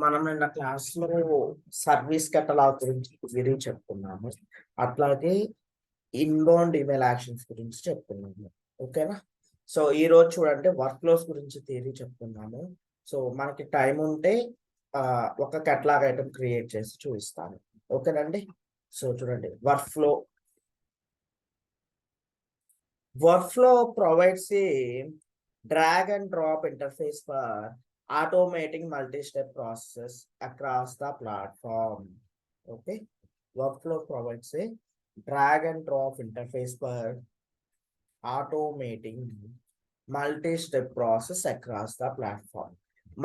మనం నిన్న క్లాస్‌లో సర్వీస్ కేటలాగ్ గురించి చెప్పుకున్నాము. అట్లాగే ఇన్‌బౌండ్ ఈమెయిల్ యాక్షన్స్ గురించి చెప్పుకున్నాము. ఓకేనా? సో, ఈరోజు చూడండి వర్క్ ఫ్లోస్ గురించి థియరీ చెప్పుకున్నాము. సో, మనకి టైం ఉంటే ఒక కేటలాగ్ ఐటెమ్ క్రియేట్ చేసి చూపిస్తాను. ఓకేనండి? సో, చూడండి Workflow provides a drag and drop interface for automating multi-step processes across the platform. Okay. Workflow provides a drag and drop interface for automating multi-step process across the platform.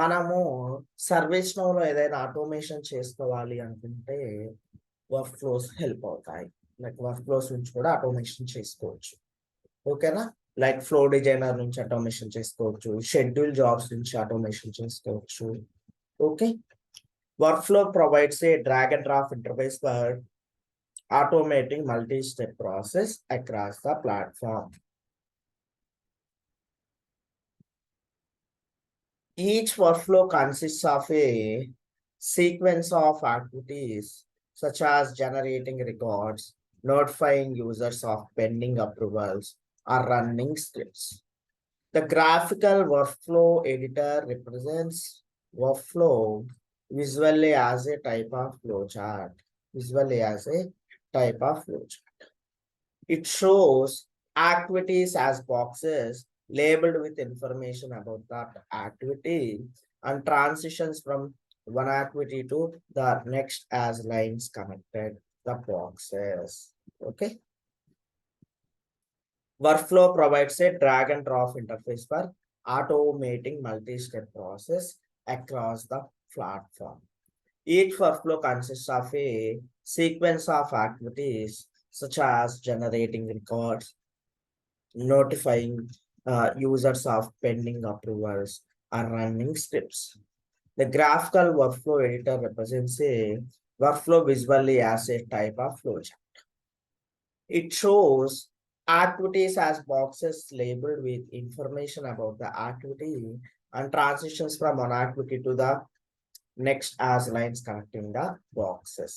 మనము service నోలో ఏదైనా automation చేసుకోవాలి అనుకుంటే work flows help అవుతాయి. Like work flows నుంచి కూడా automation చేసుకోవచ్చు. ఓకేనా? Like flow designer నుంచి ఆటోమేషన్ చేసుకోవచ్చు. షెడ్యూల్ జాబ్స్ నుంచి ఆటోమేషన్ చేసుకోవచ్చు. Okay. Work flow provides A drag and drop interface for automating multi-step process across the platform. Each workflow consists of a sequence of activities such as generating records, notifying users of pending approvals, or running scripts. The graphical workflow editor represents workflow visually as a type of flowchart. It shows activities as boxes labeled with information about that activity and transitions from one activity to the next as lines connected the boxes. Okay. Workflow provides a drag and drop interface for automating multi-step process across the platform. Each workflow consists of a sequence of activities such as generating records, notifying users of pending approvals, or running scripts. The graphical workflow editor represents a workflow visually as a type of flowchart. It shows activities as boxes labeled with information about the activity and transitions from one activity to the next as lines connecting the boxes.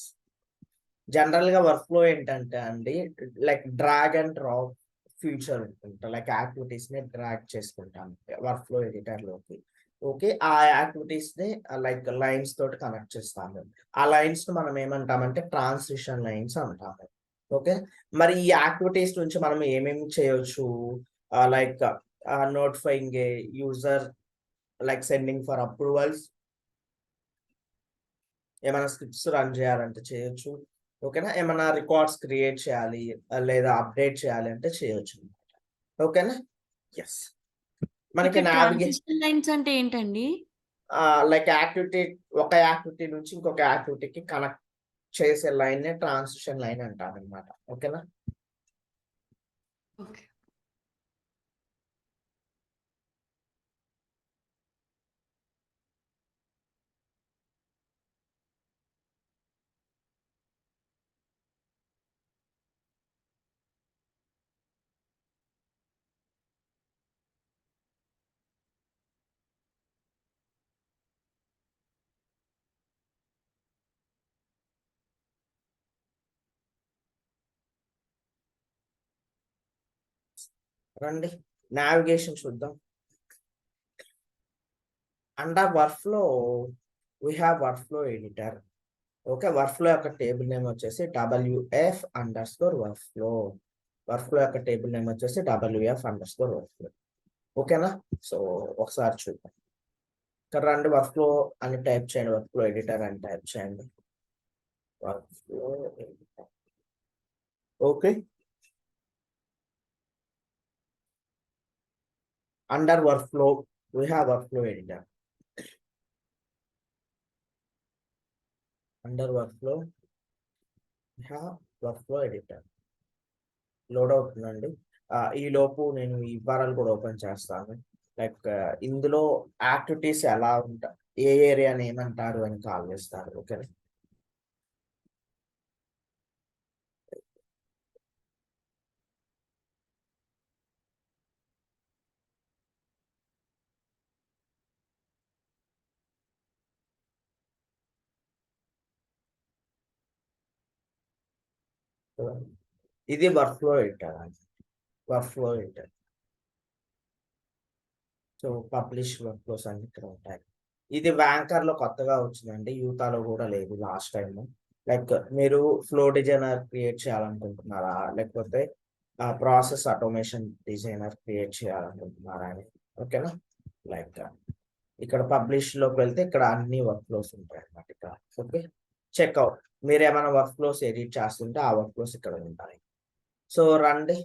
General గా work flow ఏంటంటే అండి, like drag and drop feature ఉంటుంటా, like activities ని drag చేసుకుంటాం work flow editor లోకి. Okay. ఆ activities ని like lines తోటి కనెక్ట్ చేస్తాము. ఆ లైన్స్ ను మనం ఏమంటామంటే ట్రాన్సిషన్ లైన్స్ అంటాము. ఓకే. మరి ఈ యాక్టివిటీస్ నుంచి మనం ఏమేమి చేయొచ్చు? Like notifying A user, like sending for approvals, ఏమైనా స్క్రిప్ట్స్ రన్ చేయాలంటే చేయొచ్చు. ఓకేనా? ఏమైనా రికార్డ్స్ క్రియేట్ చేయాలి లేదా అప్డేట్ చేయాలి అంటే చేయొచ్చు. ఓకేనా? ఎస్. మనకి ఇక్కడ ట్రాన్సిషన్ లైన్స్ అంటే ఏంటండి? లైక్ ఒక యాక్టివిటీ నుంచి ఇంకొక యాక్టివిటీకి కనెక్ట్ చేసే లైన్ ట్రాన్సిషన్ లైన్ అంటారనమాట. ఓకేనా? ఓకే. రండి నావిగేషన్ చూద్దాం. Under work flow we have work flow editor. Okay. Work flow యొక్క టేబుల్ నేమ్ వచ్చేసి WF_వర్క్ ఫ్లో. వర్క్ ఫ్లో యొక్క టేబుల్ నేమ్ వచ్చేసి WF_వర్క్ ఫ్లో. ఓకేనా? సో ఒకసారి చూద్దాం. ఇక్కడ రండి, వర్క్ ఫ్లో అని టైప్ చేయండి, వర్క్ ఫ్లో ఎడిటర్ అని టైప్ చేయండి. Work flow editor. Okay. Under work flow we have work flow editor. Under work flow we have work flow editor. Load అవుతుందండి. ఈ లోపు నేను ఈ వివరాలు కూడా ఓపెన్ చేస్తాను. లైక్ ఇందులో యాక్టివిటీస్ ఎలా ఉంటాయి, ఏ ఏరియాని ఏమంటారు అని కాల్ చేస్తారు. ఓకే. ఇది వర్క్ ఫ్లో ఎడిటర్ అండి, work flow editor. So publish work flows అన్ని ఇక్కడ ఉంటాయి. ఇది వ్యాంకర్ లో కొత్తగా వచ్చిందండి, యూతాలో కూడా లేదు లాస్ట్ టైం. లైక్ మీరు ఫ్లో డిజైనర్ క్రియేట్ చేయాలనుకుంటున్నారా, లేకపోతే ప్రాసెస్ ఆటోమేషన్ డిజైనర్ క్రియేట్ చేయాలనుకుంటున్నారా అని. ఓకేనా, లైక్ ఇక్కడ పబ్లిష్ లోకి వెళ్తే ఇక్కడ అన్ని వర్క్ ఫ్లోస్ ఉంటాయి అన్నమాట ఇక్కడ. ఓకే, చెక్అవుట్, మీరు ఏమైనా వర్క్ ఫ్లోస్ ఎడిట్ చేస్తుంటే ఆ వర్క్ ఫ్లోస్ ఇక్కడ ఉంటాయి. సో రండి,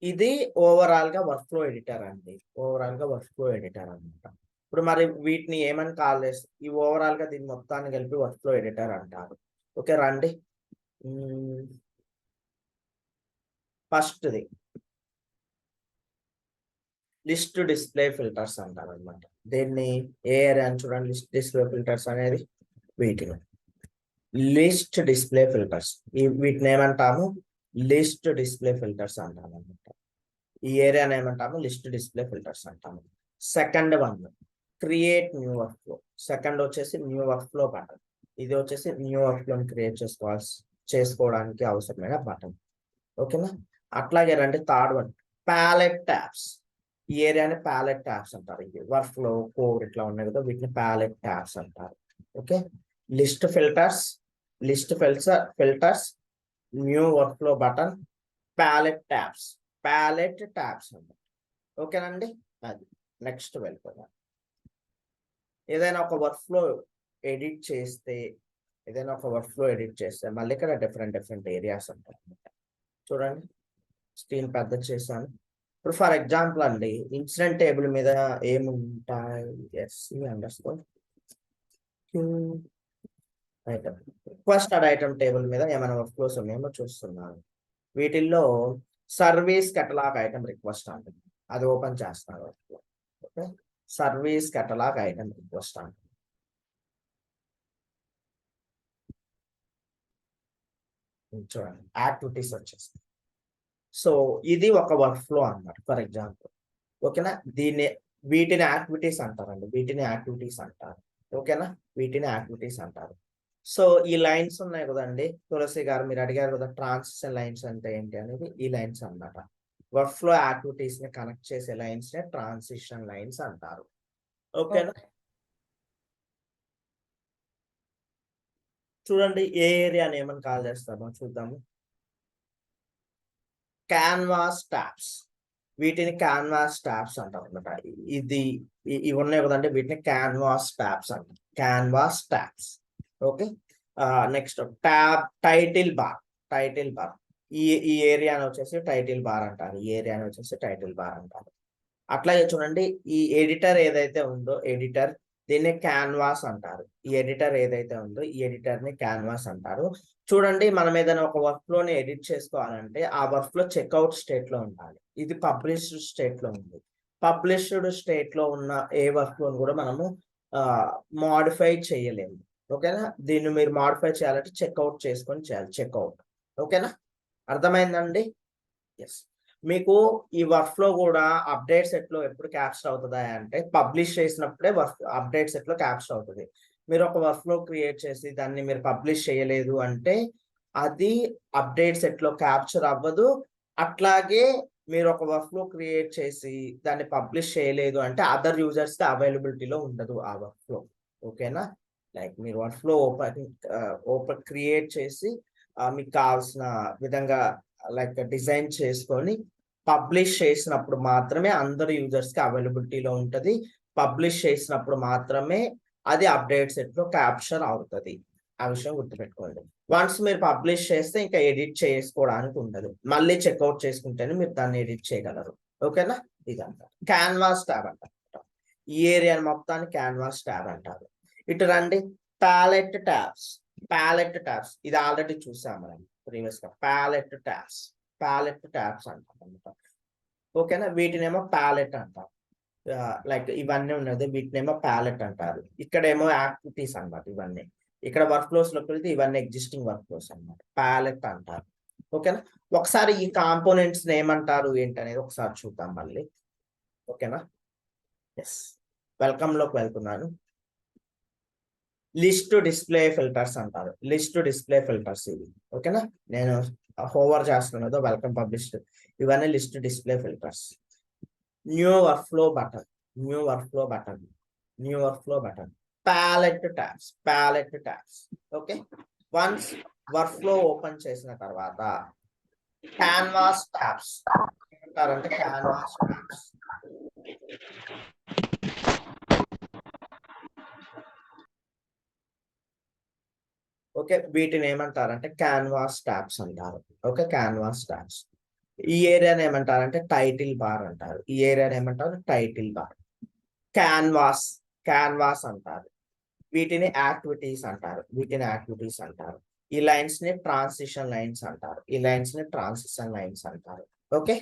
ఇది ఓవరాల్ గా వర్క్ ఫ్లో ఎడిటర్ అండి, ఓవరాల్ గా వర్క్ ఫ్లో ఎడిటర్ అనమాట. ఇప్పుడు మరి వీటిని ఏమని కాల్ చేస్తారు, ఈ ఓవరాల్ గా దీన్ని మొత్తాన్ని కలిపి వర్క్ ఫ్లో ఎడిటర్ అంటారు. ఓకే రండి, ఫస్ట్ది లిస్ట్ డిస్ప్లే ఫిల్టర్స్ అంటారు అనమాట. దీన్ని ఏ ఏరియా అని చూడండి, లిస్ట్ డిస్ప్లే ఫిల్టర్స్ అనేది వీటిని లిస్ట్ డిస్ప్లే ఫిల్టర్స్, వీటిని ఏమంటాము లిస్ట్ డిస్ప్లే ఫిల్టర్స్ అంటాము అనమాట. ఈ ఏరియాని ఏమంటాము లిస్ట్ డిస్ప్లే ఫిల్టర్స్ అంటాము. Second one create new work flow, second వచ్చేసి న్యూ వర్క్ ఫ్లో బటన్. ఇది వచ్చేసి న్యూ వర్క్ ఫ్లోని క్రియేట్ చేసుకోవడానికి అవసరమైన బటన్. ఓకేనా, అట్లాగే రండి థర్డ్ వన్ ప్యాలెట్ ట్యాబ్స్. ఈ ఏరియాని ప్యాలెట్ ట్యాబ్స్ అంటారు. ఇది వర్క్ ఫ్లో కోడ్ ఇట్లా ఉన్నాయి కదా, వీటిని ప్యాలెట్ ట్యాబ్స్ అంటారు. Okay, list filters, new work flow button, palette tabs అన్నమాట. ఓకేనండి, అది నెక్స్ట్ వెళ్ళిపోదాం. ఏదైనా ఒక వర్క్ ఫ్లో ఎడిట్ చేస్తే మళ్ళీ ఇక్కడ డిఫరెంట్ ఏరియాస్ ఉంటాయి అన్నమాట. చూడండి, స్క్రీన్ పెద్ద చేశాను. ఇప్పుడు ఫర్ ఎగ్జాంపుల్ అండి, ఇన్సిడెంట్ టేబుల్ మీద ఏముంటాయి, ఐటమ్ రిక్వెస్ట్ ఐటమ్ టేబుల్ మీద ఏమైనా వర్క్ ఫ్లోస్ ఉన్నాయేమో చూస్తున్నాను. వీటిల్లో సర్వీస్ కెటలాగ్ ఐటమ్ రిక్వెస్ట్ అంటుంది, అది ఓపెన్ చేస్తున్నారు. Okay, service catalogue item request అంటుంది. చూడండి యాక్టివిటీస్ వచ్చేస్తాయి. సో ఇది ఒక వర్క్ ఫ్లో అన్నమాట ఫర్ ఎగ్జాంపుల్. ఓకేనా, వీటిని యాక్టివిటీస్ అంటారండి, ఓకేనా, వీటిని యాక్టివిటీస్ అంటారు. సో ఈ లైన్స్ ఉన్నాయి కదండి, తులసి గారు మీరు అడిగారు కదా ట్రాన్సిషన్ లైన్స్ అంటే ఏంటి అనేది, ఈ లైన్స్ అన్నమాట. వర్క్ ఫ్లో యాక్టివిటీస్ ని కనెక్ట్ చేసే లైన్స్ నే ట్రాన్సిషన్ లైన్స్ అంటారు. ఓకేనా, చూడండి ఏ ఏరియాని ఏమని కాల్ చేస్తామో చూద్దాము. క్యాన్వాస్ ట్యాబ్స్, వీటిని క్యాన్వాస్ ట్యాబ్స్ అంటారు అనమాట. ఇవి ఉన్నాయి కదండి, వీటిని క్యాన్వాస్ ట్యాబ్స్ అంటారు, canvas tabs. Okay, next title bar, ఈ ఏరియాని వచ్చేసి టైటిల్ బార్ అంటారు, అట్లాగే చూడండి ఈ ఎడిటర్ ఏదైతే ఉందో దీన్ని క్యాన్వాస్ అంటారు. ఈ ఎడిటర్ ఏదైతే ఉందో ఈ ఎడిటర్ ని క్యాన్వాస్ అంటారు. చూడండి, మనం ఏదైనా ఒక వర్క్ ఫ్లోని ఎడిట్ చేసుకోవాలంటే ఆ వర్క్ ఫ్లో చెక్అవుట్ స్టేట్ లో ఉండాలి. ఇది పబ్లిష్డ్ స్టేట్ లో ఉంది. పబ్లిష్డ్ స్టేట్ లో ఉన్న ఏ వర్క్ ఫ్లోని కూడా మనము మాడిఫై చేయలేము. ఓకేనా, దీన్ని మీరు మాడిఫై చేయాలంటే చెక్అవుట్ చేసుకొని చేయాలి, చెక్అవుట్. ఓకేనా, అర్థమైందండి. ఎస్, మీకు ఈ వర్క్ ఫ్లో కూడా అప్డేట్ సెట్ లో ఎప్పుడు క్యాప్చర్ అవుతుందా అంటే పబ్లిష్ చేసినప్పుడే అప్డేట్ సెట్ లో క్యాప్చర్ అవుతుంది. మీరు ఒక వర్క్ ఫ్లో క్రియేట్ చేసి దాన్ని మీరు పబ్లిష్ చేయలేదు అంటే అది అప్డేట్ సెట్ లో క్యాప్చర్ అవ్వదు. అట్లాగే మీరు ఒక వర్క్ ఫ్లో క్రియేట్ చేసి దాన్ని పబ్లిష్ చేయలేదు అంటే అదర్ యూజర్స్ కి అవైలబిలిటీలో ఉండదు ఆ వర్క్ ఫ్లో. ఓకేనా, లైక్ మీరు వర్క్ ఫ్లో ఓపెన్ క్రియేట్ చేసి మీకు కావాల్సిన విధంగా లైక్ డిజైన్ చేసుకొని పబ్లిష్ చేసినప్పుడు మాత్రమే అందరు యూజర్స్ కి అవైలబిలిటీలో ఉంటది. పబ్లిష్ చేసినప్పుడు మాత్రమే అది అప్డేట్ సెట్ లో క్యాప్చర్ అవుతుంది. ఆ విషయం గుర్తుపెట్టుకోండి. వన్స్ మీరు పబ్లిష్ చేస్తే ఇంకా ఎడిట్ చేసుకోవడానికి ఉండదు, మళ్ళీ చెక్అవుట్ చేసుకుంటేనే మీరు దాన్ని ఎడిట్ చేయగలరు. ఓకేనా, ఇదంతా క్యాన్వాస్ ట్యాబ్ అంటారు. ఈ ఏరియాని మొత్తాన్ని క్యాన్వాస్ ట్యాబ్ అంటారు. ఇటు రండి, ప్యాలెట్ ట్యాబ్స్, ఇది ఆల్రెడీ చూసాం మనం ప్రీవియస్ గా. ప్యాలెట్ ట్యాబ్స్ అంటాం అనమాట. ఓకేనా, వీటినేమో ప్యాలెట్ అంటారు. లైక్ ఇవన్నీ ఉన్నది, వీటినేమో ప్యాలెట్ అంటారు. ఇక్కడేమో యాక్టివిటీస్ అన్నమాట ఇవన్నీ. ఇక్కడ వర్క్ ఫ్లోస్ లోకి వెళ్తే ఇవన్నీ ఎగ్జిస్టింగ్ వర్క్ ఫ్లోస్ అన్నమాట, ప్యాలెట్ అంటారు. ఓకేనా, ఒకసారి ఈ కాంపోనెంట్స్ ఏమంటారు ఏంటనేది ఒకసారి చూద్దాం మళ్ళీ. ఓకేనా, ఎస్, వెల్కమ్ లోకి వెళ్తున్నాను. లిస్ట్ డిస్ప్లే ఫిల్టర్స్ అంటారు, ఇవి. ఓకేనా, నేను హోవర్ చేస్తున్నదో వెల్కమ్ పబ్లిష్డ్, ఇవన్నీ list display filters. New workflow button, new workflow button, new workflow button, palette tabs. Okay, once workflow open చేసిన తర్వాత క్యాన్వాస్ ట్యాబ్స్ అంటారంటే క్యాన్వాస్ ట్యాబ్స్. ఓకే, వీటిని ఏమంటారంటే క్యాన్వాస్ ట్యాబ్స్ అంటారు. Okay, canvas tabs. ఈ ఏరియాని ఏమంటారంటే టైటిల్ బార్ అంటారు. ఈ ఏరియాని ఏమంటారు టైటిల్ బార్. క్యాన్వాస్ అంటారు. వీటిని యాక్టివిటీస్ అంటారు. ఈ లైన్స్ ని ట్రాన్సిషన్ లైన్స్ అంటారు. ఓకే,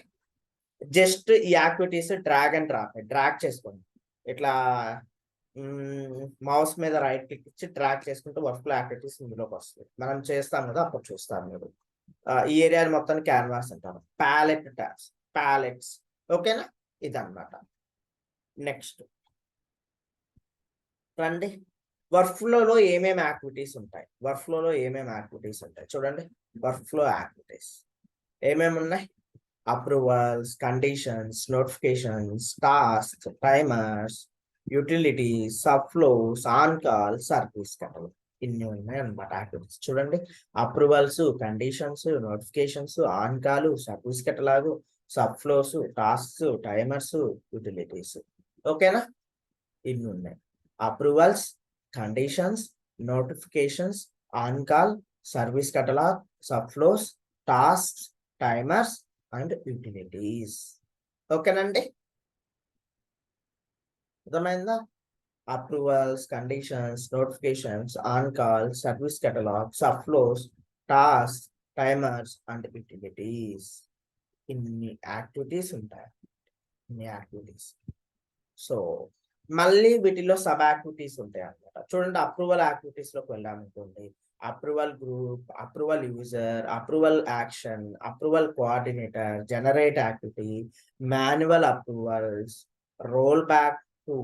జస్ట్ ఈ యాక్టివిటీస్ డ్రాగ్ అండ్ డ్రాగ్ చేసుకోండి. ఇట్లా మౌస్ మీద రైట్ క్లిక్ ఇచ్చి డ్రాగ్ చేసుకుంటూ వర్క్ఫ్లో యాక్టివిటీస్ ఇందులోకి వస్తుంది. మనం చేస్తాం కదా, అప్పుడు చూస్తాం మీరు. ఈ ఏరియాని మొత్తాన్ని క్యాన్వాస్ అంటారు. ప్యాలెట్స్. ఓకేనా, ఇదన్నమాట. నెక్స్ట్ రండి, వర్క్ఫ్లోలో ఏమేమి యాక్టివిటీస్ ఉంటాయి చూడండి. వర్క్ఫ్లో యాక్టివిటీస్ ఏమేమి ఉన్నాయి? Approvals, conditions, notifications, task, timers, utilities, subflows, on call, service catalogue. ఇన్ని ఉన్నాయి అన్నమాట యాక్టివిటీస్. చూడండి, approvals, conditions, notifications, on call, service catalogue, subflows, tasks, timers, utilities. ఓకేనా, ఇన్ని ఉన్నాయి. Approvals, conditions, notifications, on call, service catalogue, subflows, tasks, timers and utilities. ఓకేనండి, అర్థమైందా? Approvals, conditions, notifications, on call, service catalogue, subflows, task, timers and utilities. ఇన్ని activities ఉంటాయి. So మళ్ళీ వీటిలో sub activities ఉంటాయి అన్నమాట. చూడండి, అప్రూవల్ యాక్టివిటీస్ లోకి వెళ్ళామనుకోండి. Approval group, approval user, approval action, approval coordinator, generate activity, manual approvals, roll back to,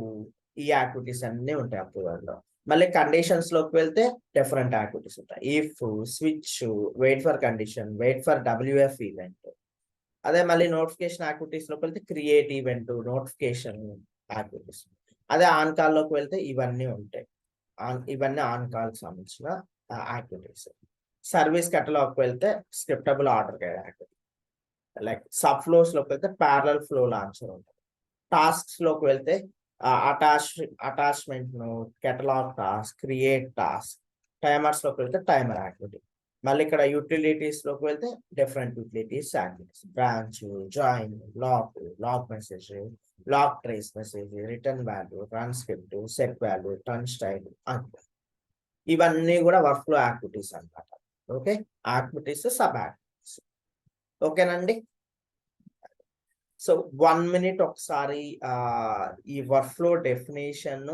ఈ యాక్టివిటీస్ అన్ని ఉంటాయి అప్రూవల్ లో. మళ్ళీ కండిషన్స్ లోకి వెళ్తే డిఫరెంట్ యాక్టివిటీస్ ఉంటాయి. If, switch, wait for condition, wait for WF event. అదే మళ్ళీ నోటిఫికేషన్ యాక్టివిటీస్ లోకి వెళ్తే క్రియేట్ ఈవెంట్, నోటిఫికేషన్ యాక్టివిటీస్. అదే ఆన్ కాల్ లోకి వెళ్తే ఇవన్నీ ఉంటాయి. ఇవన్నీ ఆన్ కాల్ సంబంధించిన యాక్టివిటీస్. సర్వీస్ కేటలాగ్ వెళ్తే scriptable order activity. Like sub flows లోకి వెళ్తే ప్యారలల్ ఫ్లో లాంచర్ ఉంటుంది. టాస్క్స్ లోకి వెళ్తే attachment note, catalog task, create task. Timers లోకి వెళ్తే టైమర్ యాక్టివిటీ. మళ్ళీ ఇక్కడ యూటిలిటీస్ లోకి వెళ్తే different utilities activities. Branch, join, log message, log trace message, return value, transcript, set value, turnstile అంటే ఇవన్నీ కూడా వర్క్ఫ్లో యాక్టివిటీస్ అన్నమాట. Okay, activities, sub activities. ఓకేనండి. సో 1 minute ఒకసారి ఈ వర్క్ఫ్లో డెఫినేషన్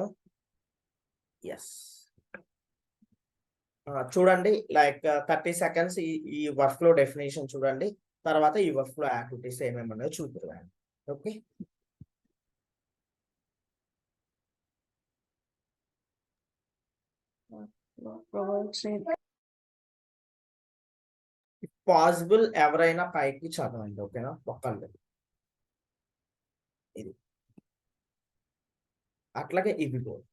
చూడండి. లైక్ 30 seconds ఈ వర్క్ఫ్లో డెఫినేషన్ చూడండి. తర్వాత ఈ వర్క్ఫ్లో యాక్టివిటీస్ ఏమేమి ఉన్నాయో చూద్దాం. ఓకే, పాసిబుల్ ఎవరైనా పైకి చదవండి. ఓకేనా, ఒక్కళ్ళు. ఇది అట్లాగే ఇవి కూడా.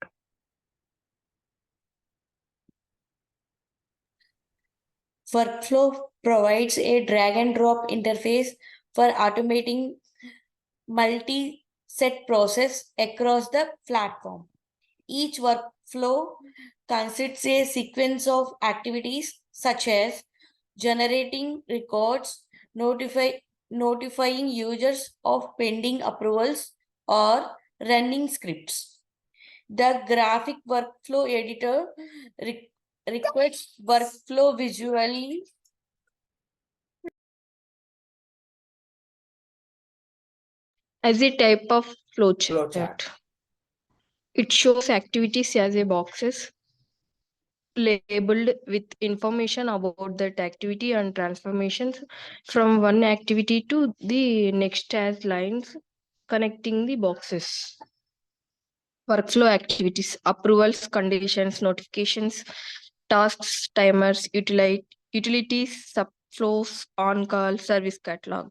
Workflow provides a drag and drop interface for automating multi-set process across the platform. Each workflow consists a sequence of activities such as generating records, notifying users of pending approvals, or running scripts. The graphic workflow editor requires workflow visually as a type of Flowchart. flowchart. It shows activities as a boxes labeled with information about that activity and transformations from one activity to the next as lines connecting the boxes. Workflow activities, approvals, conditions, notifications, tasks, timers, utilities, flows, on-call, service catalog.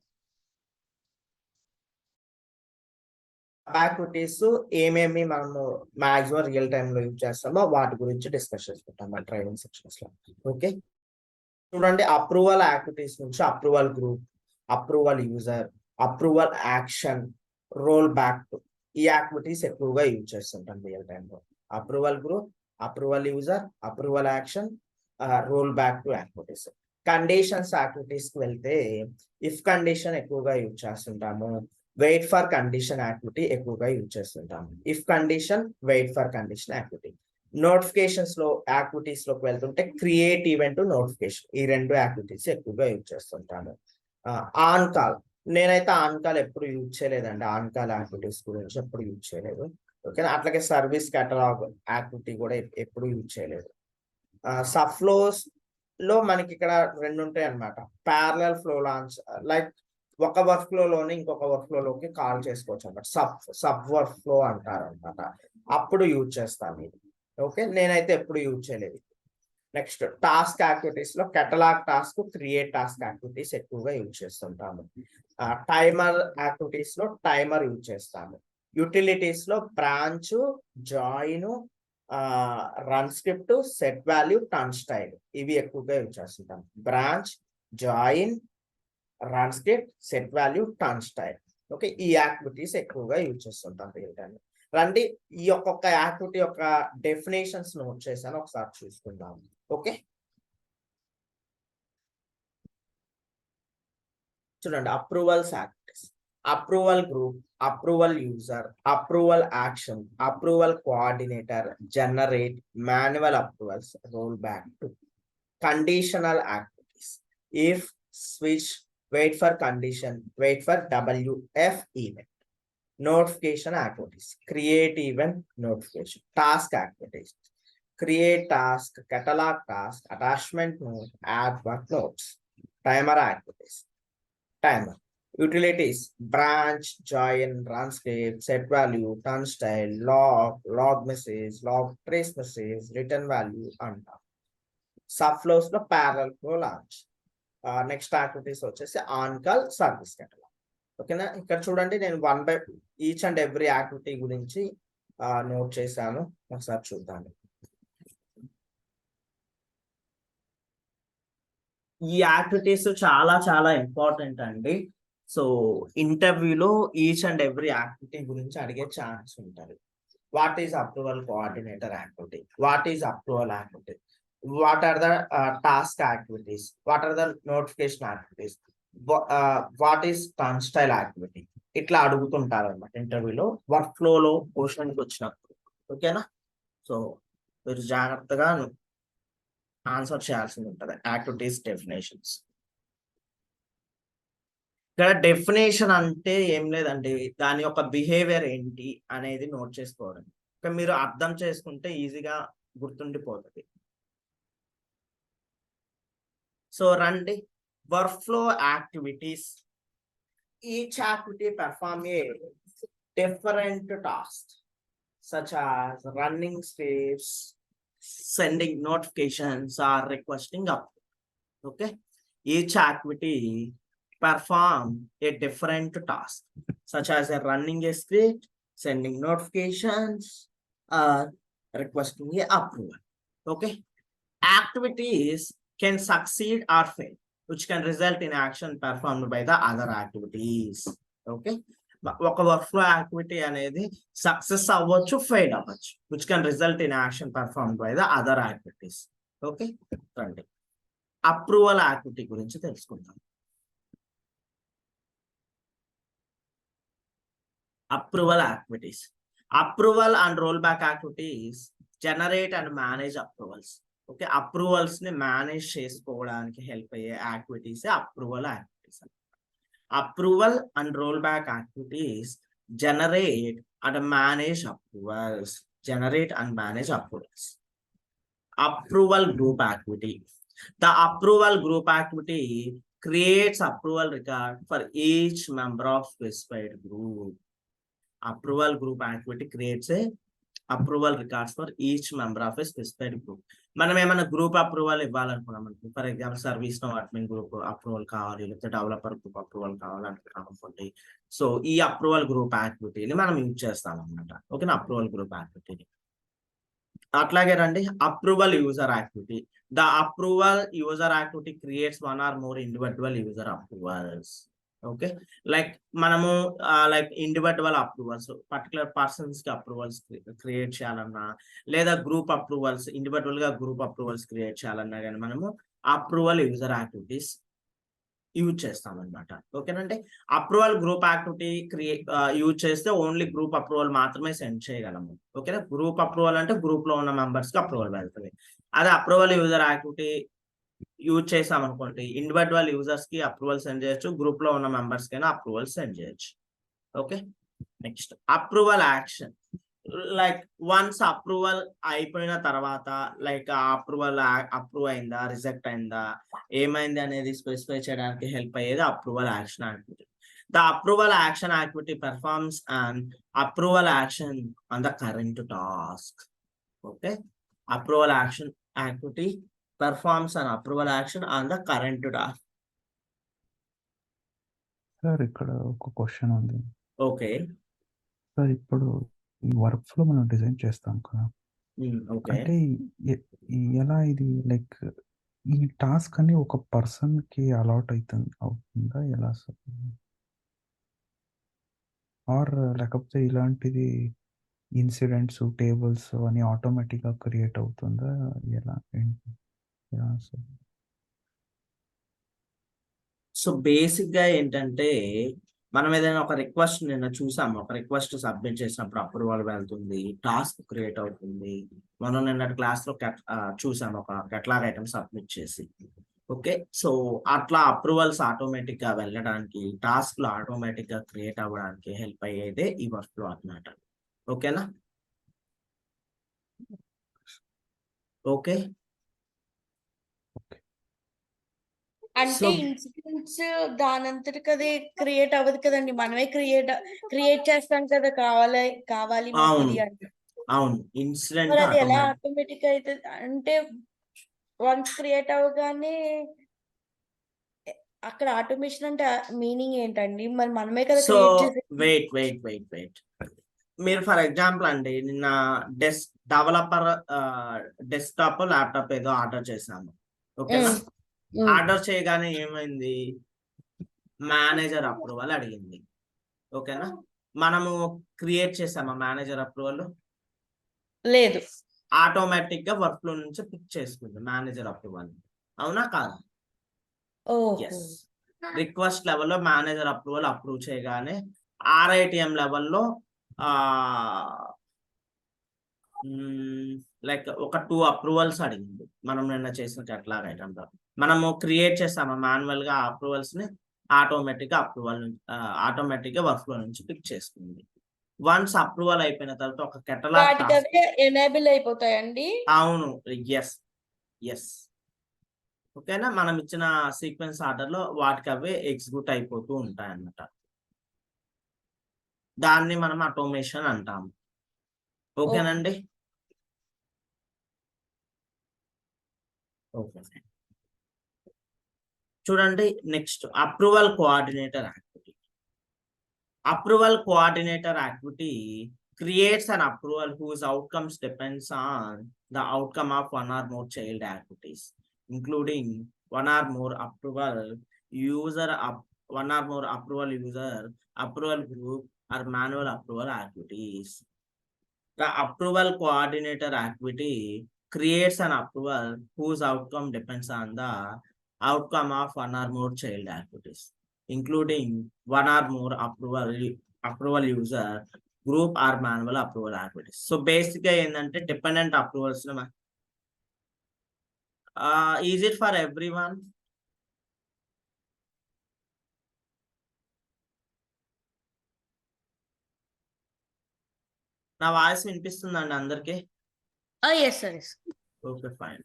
Activities ఏమేమి మనము maximum real time లో use చేస్తామో వాటి గురించి discuss చేసుకుంటాం మన training sections లో. Okay, చూడండి, అప్రూవల్ యాక్టివిటీస్ నుంచి approval group, approval user, approval action, role back to, ఈ యాక్టివిటీస్ ఎక్కువగా యూజ్ చేస్తుంటాం రియల్ టైమ్ లో. Approval group, approval user, approval action, role back to activities. Conditions activities కి వెళ్తే ఇఫ్ కండిషన్ ఎక్కువగా యూజ్ చేస్తుంటాము. వెయిట్ ఫర్ కండిషన్ యాక్టివిటీ ఎక్కువగా use చేస్తుంటాము. If condition, wait for condition activity. Notifications లో యాక్టివిటీస్ లోకి వెళ్తుంటే క్రియేట్ ఈవెంట్, నోటిఫికేషన్, ఈ రెండు యాక్టివిటీస్ ఎక్కువగా యూజ్ చేస్తుంటాము. ఆన్ కాల్, నేనైతే ఆన్ కాల్ ఎప్పుడు యూజ్ చేయలేదండి. ఆన్ కాల్ యాక్టివిటీస్ గురించి ఎప్పుడు యూజ్ చేయలేదు. ఓకేనా, అట్లాగే సర్వీస్ కేటలాగ్ యాక్టివిటీ కూడా ఎప్పుడు యూజ్ చేయలేదు. సబ్ ఫ్లోస్ లో మనకి ఇక్కడ రెండు ఉంటాయి అన్నమాట. ప్యారలల్ ఫ్లో లాంచ్, లైక్ ఒక వర్క్ ఫ్లో లోని ఇంకొక వర్క్ ఫ్లో లోకి కాల్ చేసుకోవచ్చు అనమాట. సబ్ వర్క్ ఫ్లో అంటారు అనమాట. అప్పుడు యూజ్ చేస్తాను ఇది. ఓకే, నేనైతే ఎప్పుడు యూజ్ చేయలేదు. నెక్స్ట్ టాస్క్ యాక్టివిటీస్ లో catalogue task, create task activities ఎక్కువగా యూజ్ చేస్తుంటాము. టైమర్ యాక్టివిటీస్ లో టైమర్ యూజ్ చేస్తాము. యూటిలిటీస్ లో branch, join, run script, set value, turn style, ఇవి ఎక్కువగా యూజ్ చేస్తుంటాం. Branch, join, run script, set value, turn style. Okay, ఈ యాక్టివిటీస్ ఎక్కువగా యూజ్ చేస్తుంటాం రియల్ టైం. రండి, ఈ ఒక్కొక్క యాక్టివిటీ యొక్క డెఫినేషన్స్ నోట్ చేశాను, ఒకసారి చూసుకుందాం. ఓకే, చూడండి, approvals activities, approval group, approval user, approval action, approval coordinator, generate, manual approvals, roll back to. Conditional activities, if, switch, wait for condition, wait for WF event. Notification activities, create event, notification. Task activities, create task, catalog task, attachment node, add work notes. Timer activities, timer. Utilities, branch, join, run script, set value, turn style, log message, log trace message, return value, and subflows లో parallel flow launch. Next activities వచ్చేసి on call, service catalogue. ఓకేనా, ఇక్కడ చూడండి, నేను one by each and every activity గురించి note చేశాను, ఒకసారి చూద్దాం. ఈ యాక్టివిటీస్ చాలా చాలా ఇంపార్టెంట్ అండి. సో ఇంటర్వ్యూలో ఈచ్ అండ్ ఎవ్రీ యాక్టివిటీ గురించి అడిగే ఛాన్స్ ఉంటుంది. What is approval coordinator activity, what is approval activity, what are the task activities, what are the notification activities, what is turn style activity, ఇట్లా అడుగుతుంటారు అనమాట ఇంటర్వ్యూలో work flow లో క్వశ్చన్కి వచ్చినప్పుడు. ఓకేనా, సో మీరు జాగ్రత్తగా ఆన్సర్ చేయాల్సి ఉంటుంది యాక్టివిటీస్ డెఫినేషన్స్. ఇక్కడ డెఫినేషన్ అంటే ఏం లేదండి, దాని యొక్క బిహేవియర్ ఏంటి అనేది నోట్ చేసుకోవడం. ఇక్కడ మీరు అర్థం చేసుకుంటే ఈజీగా గుర్తుండిపోతుంది. సో రండి, work flow activities. Each activity perform a different task such as running scripts, sending notifications, or requesting upload. Okay, each activity perform a different task such as running a script, sending notifications, or requesting a approval. Okay, activities can succeed or fail, which can result in action performed by the other activities. Okay, ఒక work flow activity అనేది success అవ్వచ్చు, fail అవ్వచ్చు, which can result in action performed by the other activities. Okay, రండి approval activity గురించి తెలుసుకుందాం. Approval activities, approval and roll back activities generate and manage approvals. Okay, approvals ని manage చేసుకోవడానికి help అయ్యే activities approval activities. Approval and roll back activities generate and manage approvals, generate and manage approvals. Approval group activity, the approval group activity creates approval record for each member of specified group. Approval group activity creates a approval records for each member of a specified group. మనం ఏమైనా group approval ఇవ్వాలనుకున్నాం అనుకో, for example ServiceNow admin group approval కావాలి, లేకపోతే developer group approval కావాలనుకున్నాం అనుకోండి. So ఈ approval group యాక్టివిటీని మనం use చేస్తాం అనమాట. ఓకేనా, అప్రూవల్ గ్రూప్ యాక్టివిటీని. అట్లాగే రండి, approval user activity. The approval user activity creates one or more individual user approvals. Okay, like మనము like individual approvals, particular persons కి అప్రూవల్స్ క్రియేట్ చేయాలన్నా, లేదా గ్రూప్ అప్రూవల్స్, ఇండివిడ్యువల్ గా గ్రూప్ అప్రూవల్స్ క్రియేట్ చేయాలన్నా కానీ మనము అప్రూవల్ యూజర్ యాక్టివిటీస్ యూజ్ చేస్తాం అనమాట. ఓకేనంటే అప్రూవల్ గ్రూప్ యాక్టివిటీ యూజ్ చేస్తే ఓన్లీ గ్రూప్ అప్రూవల్ మాత్రమే సెండ్ చేయగలము. ఓకేనా, గ్రూప్ అప్రూవల్ అంటే గ్రూప్ లో ఉన్న మెంబర్స్ కి అప్రూవల్ వెళ్తుంది. అదే అప్రూవల్ యూజర్ యాక్టివిటీ యూజ్ చేసాం అనుకోండి, ఇండివిడ్యువల్ యూజర్స్ కి అప్రూవల్ సెండ్ చేయొచ్చు, గ్రూప్ లో ఉన్న మెంబర్స్ కైనా అప్రూవల్ సెండ్ చేయొచ్చు. Okay, next approval action. Like once approval అయిపోయిన తర్వాత, లైక్ అప్రూవల్ అప్రూవ్ అయిందా, రిజెక్ట్ అయిందా, ఏమైంది అనేది స్పెసిఫై చేయడానికి హెల్ప్ అయ్యేది approval action activity. The approval action activity performs and approval action on the current task. Okay, approval action activity performs an approval action on the current task. Sir ఇక్కడ ఒక question ఉంది. Okay sir ఇప్పుడు ఈ work flow మనం design చేస్తాం కదా, okay అంటే ఎలా ఇది లైక్ ఈ టాస్క్ అని ఒక పర్సన్ కి అలాట్ అవుతుందా ఎలా సార్? ఆర్ లేకపోతే ఇలాంటిది ఇన్సిడెంట్స్ టేబుల్స్ అని ఆటోమేటిక్ గా క్రియేట్ అవుతుందా ఎలా ఏంటి? సార్ సో బేసిక్ గా ఏంటంటే, మనం ఏదైనా ఒక రిక్వెస్ట్ నిన్న చూసాము, ఒక రిక్వెస్ట్ సబ్మిట్ చేసినప్పుడు అప్రూవల్ వెళ్తుంది, టాస్క్ క్రియేట్ అవుతుంది. మనం నిన్న క్లాస్ లో చూసాము ఒక కెటలాగ్ ఐటమ్ సబ్మిట్ చేసి. ఓకే, సో అట్లా అప్రూవల్స్ ఆటోమేటిక్ గా వెళ్ళడానికి, టాస్క్ లో ఆటోమేటిక్ గా క్రియేట్ అవ్వడానికి హెల్ప్ అయ్యేదే ఈ వర్క్ ఫ్లో అన్నమాట. ఓకేనా, ఓకే. అంటే ఇన్సిడెంట్స్ దానంతటికి అది క్రియేట్ అవ్వదు కదండి, మనమే క్రియేట్ చేస్తాం కదా, కావాలి మాకు అవును ఇది అంటే. అవును, ఇన్సిడెంట్ మరి అది ఎలా ఆటోమేటిక్ అయితే అంటే వన్స్ క్రియేట్ అవ్వగానే అక్కడ ఆటోమేషన్ అంటే మీనింగ్ ఏంటండి? మరి మనమే కదా సో క్రియేట్ చేసి. వెయిట్ మీరు ఫర్ ఎగ్జాంపుల్ అండి, నిన్న డెవలపర్ డెస్క్టాప్ ల్యాప్టాప్ ఏదో ఆర్డర్ చేసాము. ఓకేనా, ఆర్డర్ చేయగానే ఏమైంది, మేనేజర్ అప్రూవల్ అడిగింది. ఓకేనా, మనము క్రియేట్ చేసామా మేనేజర్ అప్రూవల్? లేదు, ఆటోమేటిక్ గా వర్క్ ఫ్లో నుంచి పిక్ చేసుకుంది మేనేజర్ అప్రూవల్. అవునా కాదా? ఎస్, రిక్వెస్ట్ లెవెల్లో మేనేజర్ అప్రూవల్ అప్రూవ్ చేయగానే RITM లెవెల్లో లైక్ ఒక 2 అప్రూవల్స్ అడిగింది. మనం నిన్న చేసిన కెటలాగ్ ఐటమ్ లో మనము క్రియేట్ చేసాము మాన్యువల్ గా అప్రూవల్స్ ని, ఆటోమేటిక్ గా వర్క్ ఫ్లో నుంచి పిక్ చేసుకుంది. వన్స్ అప్రూవల్ అయిపోయిన తర్వాత ఒక కెటలాగ్ ఎనేబుల్ అయిపోతాయండి. అవును, ఎస్ ఓకేనా, మనం ఇచ్చిన సీక్వెన్స్ ఆర్డర్ లో వాటికి అవే ఎగ్జిక్యూట్ అయిపోతూ ఉంటాయి అన్నమాట. దాన్ని మనం ఆటోమేషన్ అంటాము. ఓకేనండి, ఓకే. చూడండి next approval coordinator activity. Approval coordinator activity creates an approval whose outcomes depends on the outcome of one or more child activities, including one or more approval user, approval group, or manual approval activities. The approval coordinator activity creates an approval whose outcome depends on the outcome of one or more child activities, including one or more approval user group or manual approval activities. So basically ఏంటంటే dependent approvals is it for everyone? నా voice వినిపిస్తుందండి అందరికి? Yes sir. Okay fine.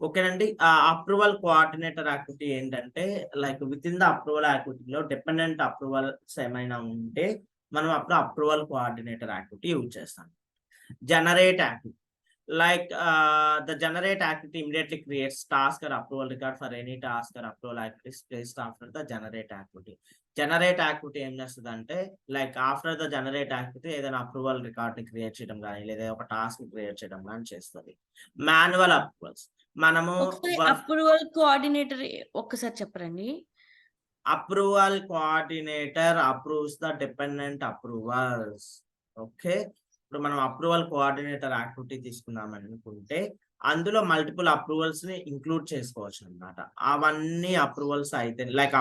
ఓకేనండి, approval coordinator activity ఏంటంటే, like within the approval యాక్టివిటీలో dependent approvals ఏమైనా ఉంటే మనం అప్పుడు అప్రూవల్ కోఆర్డినేటర్ యాక్టివిటీ యూజ్ చేస్తాం. Generate activity. Like the generate activity immediately creates task or approval record for any task or approval activities placed after the generate activity. Generate activity ఏం చేస్తుంది అంటే like after the generate activity ఏదైనా approval record ని create చేయడం కానీ లేదా ఒక task create చేయడం కానీ చేస్తుంది. మాన్యువల్ అప్రూవల్స్ మనము అప్రూవల్ కోఆర్డినేటర్ ఒక్కసారి చెప్పరండి. Approval coordinator approves the dependent approvals. Okay, ఇప్పుడు మనం అప్రూవల్ కోఆర్డినేటర్ యాక్టివిటీ తీసుకుందాం అనుకుంటే అందులో మల్టిపుల్ అప్రూవల్స్ ని ఇంక్లూడ్ చేసుకోవచ్చు అనమాట. అవన్నీ అప్రూవల్స్ అయితే like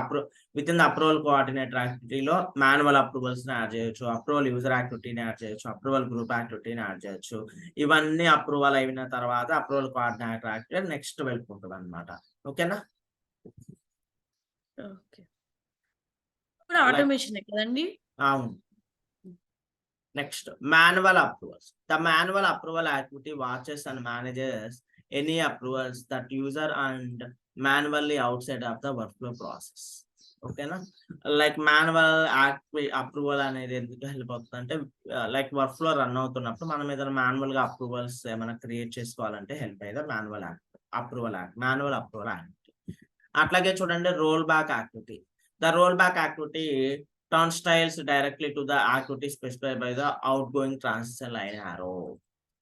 within the approval coordinator యాక్టివిటీలో మాన్యువల్ అప్రూవల్స్ ని యాడ్ చేయొచ్చు, అప్రూవల్ యూజర్ యాక్టివిటీని యాడ్ చేయొచ్చు, అప్రూవల్ గ్రూప్ యాక్టివిటీని యాడ్ చేయొచ్చు. ఇవన్నీ అప్రూవల్ అయిన తర్వాత అప్రూవల్ కోఆర్డినేటర్ యాక్టివిటీ నెక్స్ట్ వెళ్ళిపోతుంది అనమాట. ఓకేనా? ఓకే, ఇప్పుడు ఆటోమేషన్ కదండి. అవును. Next, manual approvals. The manual approval activity watches and manages any approvals that user and manually outside of the workflow process. Okay, na? Like manual approval అనేది ఎందుకు help అవుతుంది అంటే లైక్ వర్క్ ఫ్లో రన్ అవుతున్నప్పుడు మనం ఏదైనా manual గా approvals ఏమైనా create చేసుకోవాలంటే హెల్ప్ అయ్యేది మాన్యువల్ అప్రూవల్ యాక్టివిటీ. అట్లాగే చూడండి roll back activity. The roll back activity turn styles directly to the activity specified by the outgoing transition line arrow.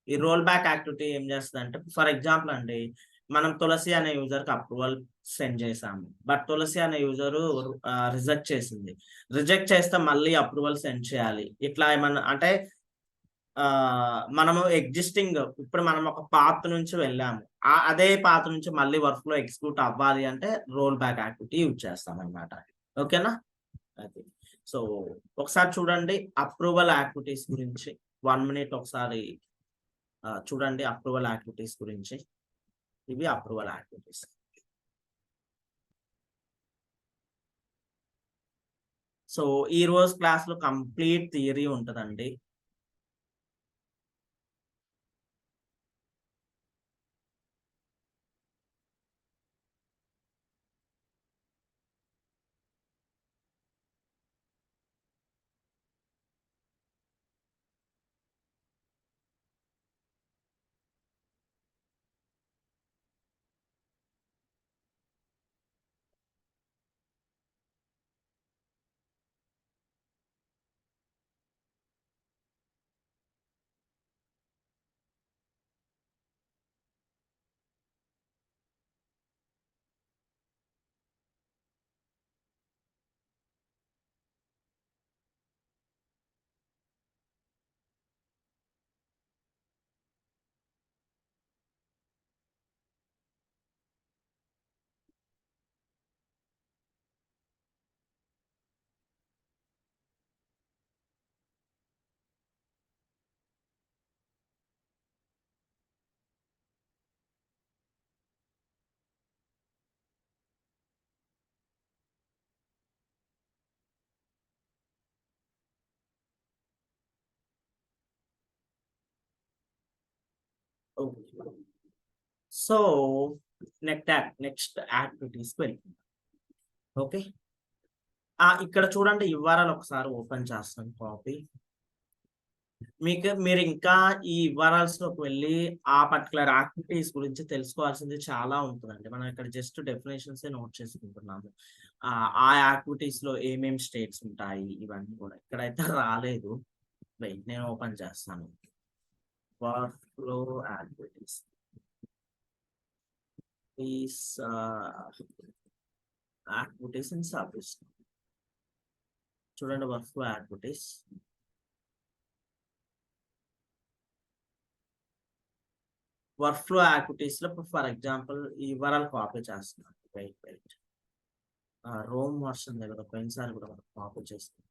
ఈ రోల్ బ్యాక్ యాక్టివిటీ ఏం చేస్తుంది అంటే ఫర్ ఎగ్జాంపుల్ అండి, మనం తులసి అనే యూజర్ కి అప్రూవల్ సెండ్ చేసాము, బట్ తులసి అనే యూజర్ రిజెక్ట్ చేసింది. రిజెక్ట్ చేస్తే మళ్ళీ అప్రూవల్ సెండ్ చేయాలి. ఇట్లా ఏమన్నా అంటే మనము ఎగ్జిస్టింగ్ ఇప్పుడు మనం ఒక పాత్ నుంచి వెళ్ళాము, అదే పాత్ నుంచి మళ్ళీ వర్క్ ఫ్లో ఎగ్జిక్యూట్ అవ్వాలి అంటే రోల్ బ్యాక్ యాక్టివిటీ యూజ్ చేస్తాం అనమాట. ఓకేనా? అది సో ఒకసారి చూడండి అప్రూవల్ యాక్టివిటీస్ గురించి 1 minute ఒకసారి చూడండి అప్రూవల్ యాక్టివిటీస్ గురించి. ఇవి అప్రూవల్ యాక్టివిటీస్. సో ఈ రోజు క్లాస్ లో కంప్లీట్ థియరీ ఉంటుందండి. సో నెక్స్ట్ యాక్టివిటీస్ వెళ్తుంది. ఓకే, ఇక్కడ చూడండి వివరాలు ఒకసారి ఓపెన్ చేస్తాను కాపీ. మీరు ఇంకా ఈ వివరాల్స్ లోకి వెళ్ళి ఆ పర్టికులర్ యాక్టివిటీస్ గురించి తెలుసుకోవాల్సింది చాలా ఉంటుందండి. మనం ఇక్కడ జస్ట్ డెఫినేషన్స్ నోట్ చేసుకుంటున్నాము. ఆ యాక్టివిటీస్ లో ఏమేమి స్టేట్స్ ఉంటాయి ఇవన్నీ కూడా ఇక్కడైతే రాలేదు. నేను ఓపెన్ చేస్తాను. Workflow activities activities in service. చూడండి workflow activities. Workflow activities లో ఫర్ ఎగ్జాంపుల్ ఈ వివరాలు కాపీ చేస్తున్నాను. వెయిట్ రోమ్ వర్షన్ దగ్గర పోయినసారి కూడా మనం కాపీ చేస్తున్నాం.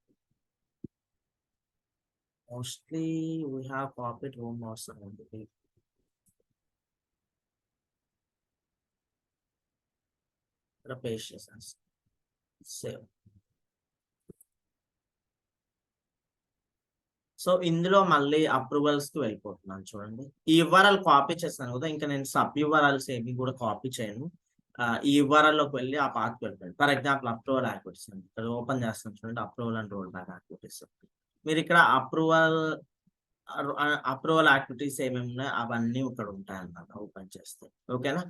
Mostly we have copied Rome version ఉంది. పేస్ట్ చేసాను. సేవ్. సో ఇందులో మళ్ళీ అప్రూవల్స్ కి వెళ్ళిపోతున్నాను. చూడండి ఈ వివరాలు కాపీ చేస్తాను కదా, ఇంకా నేను సబ్ వివరాలు ఏవి కూడా కాపీ చేయను. ఈ వివరాల్లోకి వెళ్ళి ఆ పాత్కి వెళ్ళిపోయాను. ఫర్ ఎగ్జాంపుల్ అప్రూవల్ యాక్టివిటీస్ ఇక్కడ ఓపెన్ చేస్తాను. చూడండి approval and roll back activities. మీరు ఇక్కడ అప్రూవల్ అప్రూవల్ యాక్టివిటీస్ ఏమేమి ఉన్నాయో అవన్నీ ఇక్కడ ఉంటాయి అన్నమాట ఓపెన్ చేస్తే. ఓకేనా?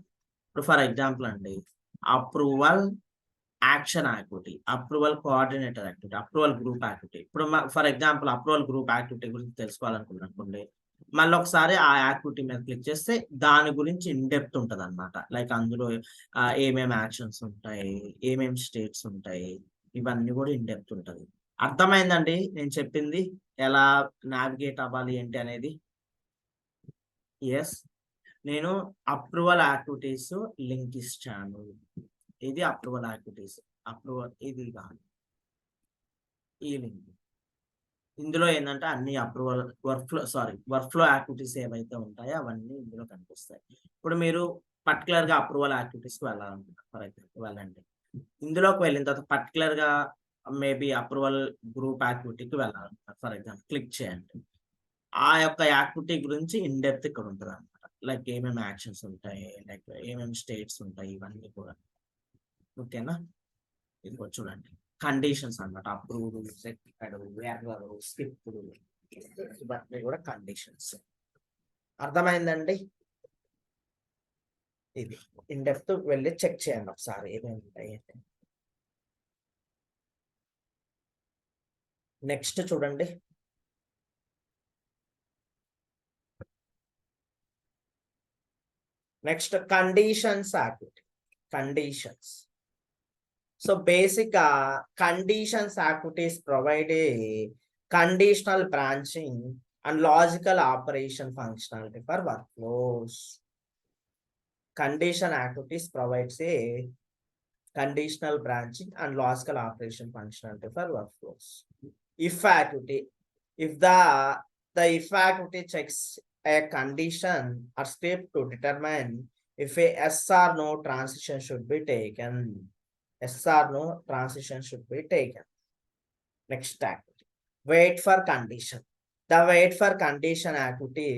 ఇప్పుడు ఫర్ ఎగ్జాంపుల్ అండి, approval action activity, approval coordinator activity, approval group activity. ఇప్పుడు for example approval group activity గురించి తెలుసుకోవాలనుకున్నానుకోండి, మళ్ళీ ఒకసారి ఆ యాక్టివిటీ మీద క్లిక్ చేస్తే దాని గురించి ఇన్ డెప్త్ ఉంటుంది అనమాట. లైక్ అందులో ఏమేమి యాక్షన్స్ ఉంటాయి, ఏమేమి స్టేట్స్ ఉంటాయి, ఇవన్నీ కూడా ఇన్ డెప్త్ ఉంటుంది. అర్థమైందండి నేను చెప్పింది ఎలా నావిగేట్ అవ్వాలి ఏంటి అనేది? ఎస్, నేను అప్రూవల్ యాక్టివిటీస్ లింక్ ఇచ్చాను. ఇది అప్రూవల్ యాక్టివిటీస్, అప్రూవల్ ఇది కాదు, ఈ లింక్. ఇందులో ఏంటంటే అన్ని అప్రూవల్ వర్క్ ఫ్లో యాక్టివిటీస్ ఏవైతే ఉంటాయో అవన్నీ ఇందులో కనిపిస్తాయి. ఇప్పుడు మీరు పర్టికులర్ గా అప్రూవల్ యాక్టివిటీస్కి వెళ్ళాలనుకుంటారు, ఫర్ ఎగ్జాంపుల్ వెళ్ళండి. ఇందులోకి వెళ్ళిన తర్వాత పర్టికులర్ గా మేబీ అప్రూవల్ గ్రూప్ యాక్టివిటీకి వెళ్ళాలనుకుంటారు, ఫర్ ఎగ్జాంపుల్ క్లిక్ చేయండి. ఆ యొక్క యాక్టివిటీ గురించి ఇన్ డెప్త్ ఇక్కడ ఉంటుంది అనమాట. లైక్ ఏమేమి యాక్షన్స్ ఉంటాయి, లైక్ ఏమేమి స్టేట్స్ ఉంటాయి, ఇవన్నీ కూడా. ఓకేనా? ఇదిగో చూడండి, కండిషన్స్ అన్నమాట. అప్రూవ్డ్, రిజెక్టెడ్, ఎర్రర్, స్కిప్డ్, ఇవన్నీ కూడా కండిషన్స్. అర్థమైందండి? ఇది ఇన్ డెప్త్ వెళ్ళి చెక్ చేయండి ఒకసారి ఏమేమి ఉంటాయి. నెక్స్ట్ చూడండి, next conditions activity. Conditions. So basic conditions activities provide a conditional branching and logical operation functionality for workflows. Condition activities provides a conditional branching and logical operation functionality for workflows. If activity, if the if activity checks a condition or step to determine if a yes or no transition should be taken. Yes or no transition should be taken. Next activity, wait for condition. The wait for condition activity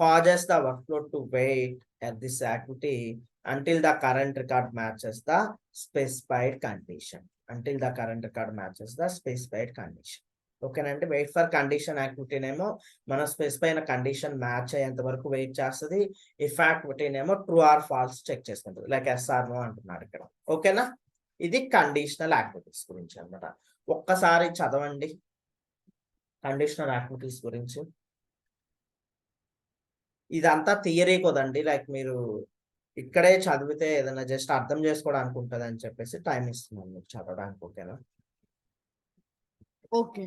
causes the workflow to wait at this activity until the current record matches the specified condition. Until the current record matches the specified condition. ఓకేనండి. Wait for condition యాక్టివిటీనేమో మనం specify అయిన condition match అయ్యేంత వరకు wait చేస్తుంది. If యాక్టివిటీనేమో true or false check చేసుకుంటుంది, like yes or no అంటున్నారు ఇక్కడ. ఓకేనా? ఇది కండిషనల్ యాక్టివిటీస్ గురించి అన్నమాట. ఒక్కసారి చదవండి కండిషనల్ యాక్టివిటీస్ గురించి. ఇదంతా థియరీ కదండి, లైక్ మీరు ఇక్కడే చదివితే ఏదైనా జస్ట్ అర్థం చేసుకోవడానికి ఉంటుంది అని చెప్పేసి టైం ఇస్తున్నాను మీకు చదవడానికి. ఓకేనా? ఓకే.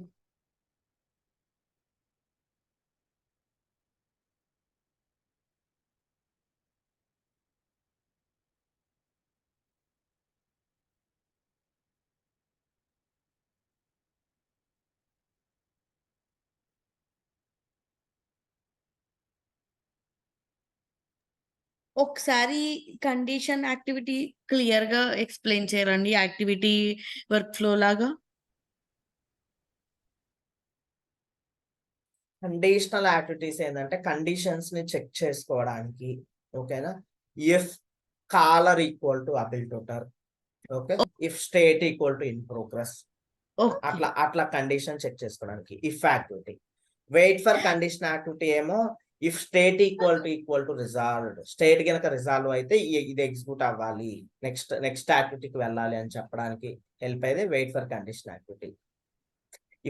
ఒకసారి కండిషన్ యాక్టివిటీ క్లియర్ గా ఎక్స్ప్లెయిన్ చేయరండి, యాక్టివిటీ వర్క్ ఫ్లో లాగా. కండిషనల్ యాక్టివిటీస్ ఏంటంటే కండిషన్స్ ని చెక్ చేసుకోవడానికి. ఓకేనా? If caller equal to Abel Tuter, okay, if state equal to in progress, అట్లా కండిషన్ చెక్ చేసుకోవడానికి if activity. Wait for condition activity ఏమో if state equal to resolved, state కనుక resolve అయితే ఇది ఎగ్జిక్యూట్ అవ్వాలి, నెక్స్ట్ యాక్టివిటీకి వెళ్ళాలి అని చెప్పడానికి హెల్ప్ అయ్యేది wait for condition activity.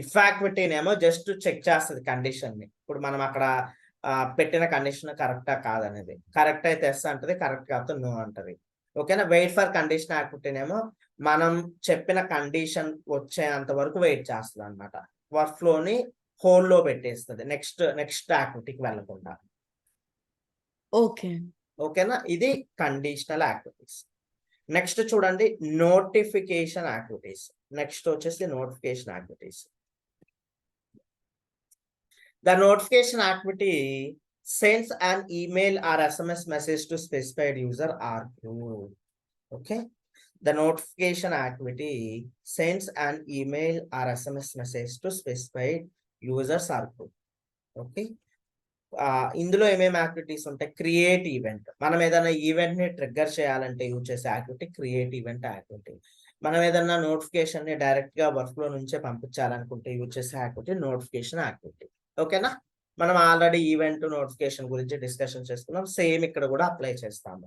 If యాక్టివిటీనేమో జస్ట్ చెక్ చేస్తుంది కండిషన్ ని. ఇప్పుడు మనం అక్కడ పెట్టిన కండిషన్ కరెక్టా కాదనేది. కరెక్ట్ అయితే ఎస్ అంటది, కరెక్ట్ కాకపోతే నో అంటది. ఓకేనా? వెయిట్ ఫర్ కండిషన్ యాక్టివిటీనేమో మనం చెప్పిన కండిషన్ వచ్చేంత వరకు వెయిట్ చేస్తుంది అనమాట. వర్క్ ఫ్లోని హోల్డ్ లో పెట్టేస్తుంది నెక్స్ట్ యాక్టివిటీకి వెళ్ళకుండా. ఓకేనా? ఇది కండిషనల్ యాక్టివిటీస్. నెక్స్ట్ చూడండి, నోటిఫికేషన్ యాక్టివిటీస్. నెక్స్ట్ వచ్చేసి notification activities. The notification activity sends an email or SMS message to specified user or group. Okay, the notification activity sends an email or SMS message to specified users or group. Okay, ఇందులో ఏమేమి activities ఉంటాయి? Create event. మనం ఏదైనా event ని trigger చేయాలంటే use చేసే activity create event activity. మనం ఏదైనా నోటిఫికేషన్ ని డైరెక్ట్ గా వర్క్ ఫ్లో నుంచే పంపించాలనుకుంటే యూజ్ చేసే యాక్టివిటీ నోటిఫికేషన్ యాక్టివిటీ. ఓకేనా? మనం ఆల్రెడీ ఈవెంట్ నోటిఫికేషన్ గురించి డిస్కషన్ చేసుకున్నాం, సేమ్ ఇక్కడ కూడా అప్లై చేస్తాము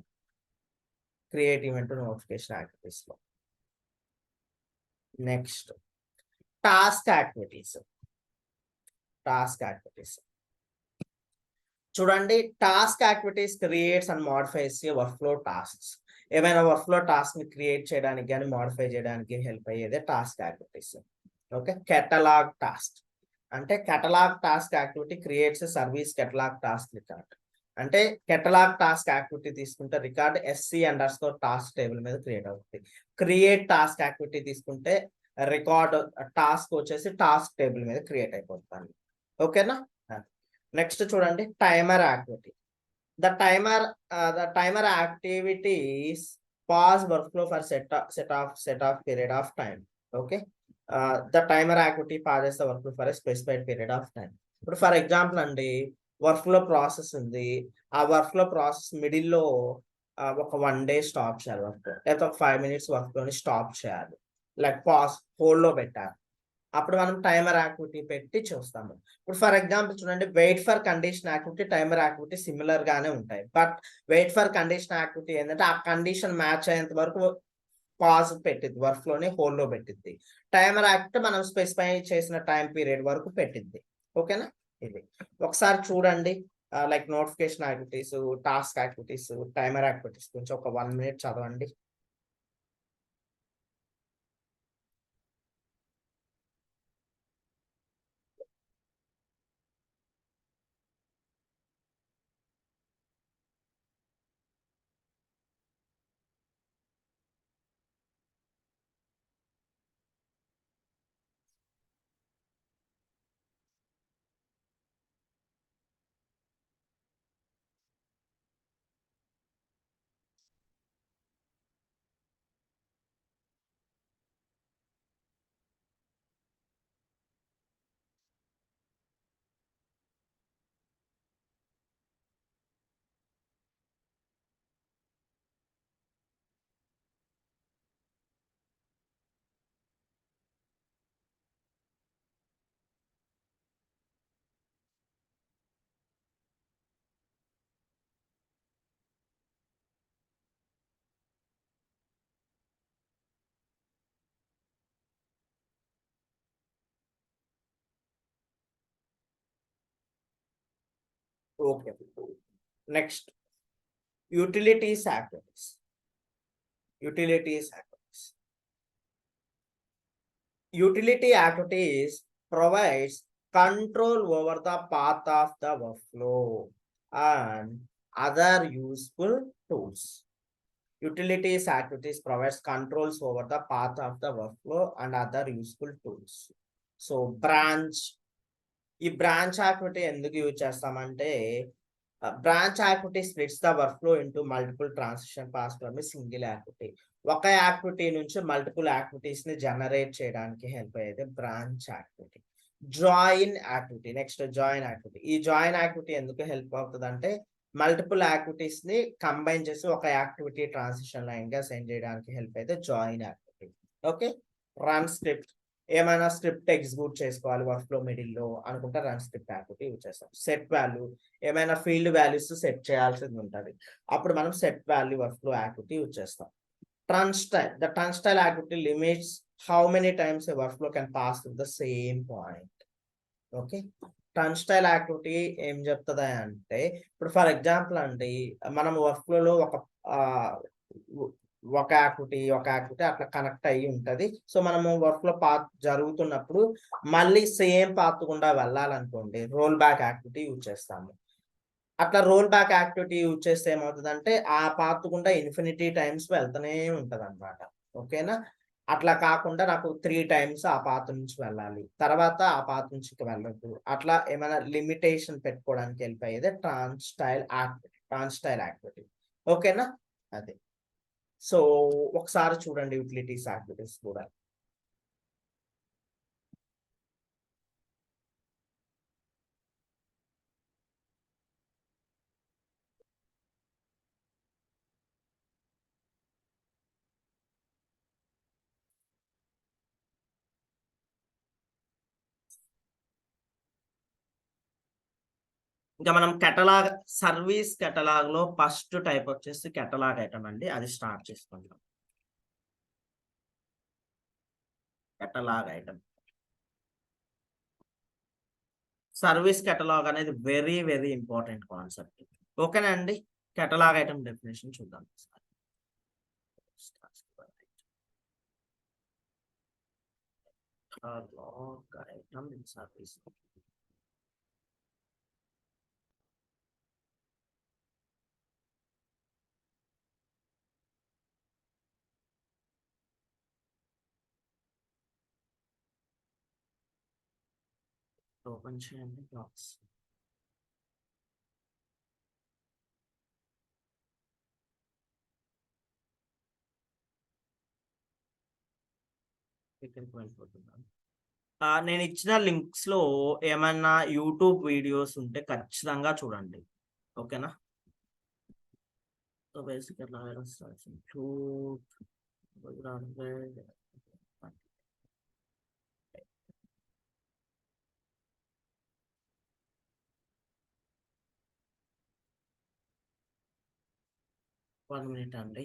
క్రియేట్ ఈవెంట్ నోటిఫికేషన్ యాక్టివిటీస్ లో. Next task activities. చూడండి, task activities creates and modifies workflow tasks. ఏమైనా వర్క్ ఫ్లో టాస్క్ ని క్రియేట్ చేయడానికి కానీ మోడిఫై చేయడానికి హెల్ప్ అయ్యేదే task activities. Okay, catalogue task అంటే catalogue task activity creates service catalogue task record. అంటే కెటలాగ్ టాస్క్ యాక్టివిటీ తీసుకుంటే రికార్డ్ SC__ టాస్క్ టేబుల్ మీద క్రియేట్ అవుతుంది. క్రియేట్ టాస్క్ యాక్టివిటీ తీసుకుంటే రికార్డ్ టాస్క్ వచ్చేసి టాస్క్ టేబుల్ మీద క్రియేట్ అయిపోతుంది. ఓకేనా. నెక్స్ట్ చూడండి, timer activity. The timer activities pause workflow for set of period of time. Okay. The timer activity pauses the workflow for a specified period of time. ఇప్పుడు for example అండి, work flow process ఉంది. ఆ work flow process middle లో ఒక 1 day stop చేయాలి work, లేకపోతే ఒక 5 minutes work లోని స్టాప్ చేయాలి, లైక్ పాస్ హోల్డ్ లో పెట్టాలి. అప్పుడు మనం టైమర్ యాక్టివిటీ పెట్టి చూస్తాము. ఇప్పుడు ఫర్ ఎగ్జాంపుల్ చూడండి, wait for condition activity, timer activity similar గానే ఉంటాయి. But wait for condition activity ఏంటంటే ఆ కండిషన్ మ్యాచ్ అయ్యేంత వరకు పాజ్ పెట్టిద్ది, వర్క్ లోని హోల్డ్ లో పెట్టిద్ది. టైమర్ యాక్టివిటీ మనం స్పెసిఫై చేసిన టైం పీరియడ్ వరకు పెట్టిద్ది. ఓకేనా. ఇది ఒకసారి చూడండి, like notification activities, task activities, timer activities గురించి ఒక 1 minute చదవండి. Okay. Next utilities activities. Utility activities provides control over the path of the workflow and other useful tools. Utilities activities provides controls over the path of the workflow and other useful tools. So branch, ఈ branch activity ఎందుకు use చేస్తామంటే, branch activity splits the work flow into multiple transaction pass from single activity. ఒక activity నుంచి multiple activities ని generate చేయడానికి help అయ్యేది branch activity. Join activity. Next join activity. ఈ join activity ఎందుకు హెల్ప్ అవుతుంది అంటే, మల్టిపుల్ యాక్టివిటీస్ ని కంబైన్ చేసి ఒక యాక్టివిటీ ట్రాన్సిషన్ లైన్ గా సెండ్ చేయడానికి హెల్ప్ అయితే join activity. Okay. Run script. ఏమైనా స్క్రిప్ట్ ఎగ్జిక్యూట్ చేసుకోవాలి వర్క్ ఫ్లో మిడిల్ లో అనుకుంటే రన్ స్క్రిప్ట్ యాక్టివిటీ యూజ్ చేస్తాం. సెట్ వాల్యూ, ఏమైనా ఫీల్డ్ వాల్యూస్ సెట్ చేయాల్సింది ఉంటుంది, అప్పుడు మనం set value work flow activity use చేస్తాం. Turnstile. The turnstile activity limits how many times a workflow can pass through the same point. Okay. Turnstile activity ఏం చెప్తుంది అంటే, ఇప్పుడు ఫర్ ఎగ్జాంపుల్ అండి, మనం వర్క్ ఫ్లోలో ఒక యాక్టివిటీ అట్లా కనెక్ట్ అయ్యి ఉంటది. సో మనము వర్క్ ఫ్లో పాత్ జరుగుతున్నప్పుడు మళ్ళీ సేమ్ పాత్ గుండా వెళ్ళాలనుకోండి, రోల్ బ్యాక్ యాక్టివిటీ యూజ్ చేస్తాము. అట్లా రోల్ బ్యాక్ యాక్టివిటీ యూజ్ చేస్తే ఏమవుతుందంటే, ఆ పాత్ గుండా ఇన్ఫినిటీ టైమ్స్ వెళ్తూనే ఉంటది అనమాట. ఓకేనా. అట్లా కాకుండా నాకు 3 times ఆ పాత్ నుంచి వెళ్ళాలి, తర్వాత ఆ పాత్ నుంచి వెళ్ళదు, అట్లా ఏమైనా లిమిటేషన్ పెట్టుకోవడానికి హెల్ప్ అయ్యేది ట్రాన్స్టైల్ యాక్టివిటీ. ఓకేనా. అదే. సో ఒకసారి చూడండి యూటిలిటీస్ యాక్టివిటీస్ కూడా. ఇంకా మనం కెటలాగ్ సర్వీస్ కెటలాగ్ లో ఫస్ట్ టైప్ వచ్చేసి కెటలాగ్ ఐటమ్ అండి, అది స్టార్ట్ చేసుకుందాం. కెటలాగ్ ఐటమ్, సర్వీస్ కెటలాగ్ అనేది వెరీ వెరీ ఇంపార్టెంట్ కాన్సెప్ట్. ఓకేనా అండి? కెటలాగ్ ఐటమ్ డెఫినేషన్ చూద్దాం. Catalog item in service. Open చేయండి బాక్స్. ఇక్కడికి వెళ్ళిపోతున్నాను. నేను ఇచ్చిన లింక్స్ లో ఏమైనా యూట్యూబ్ వీడియోస్ ఉంటే ఖచ్చితంగా చూడండి. ఓకేనా? సో బేసిక్గా వన్ మినిట్ అండి.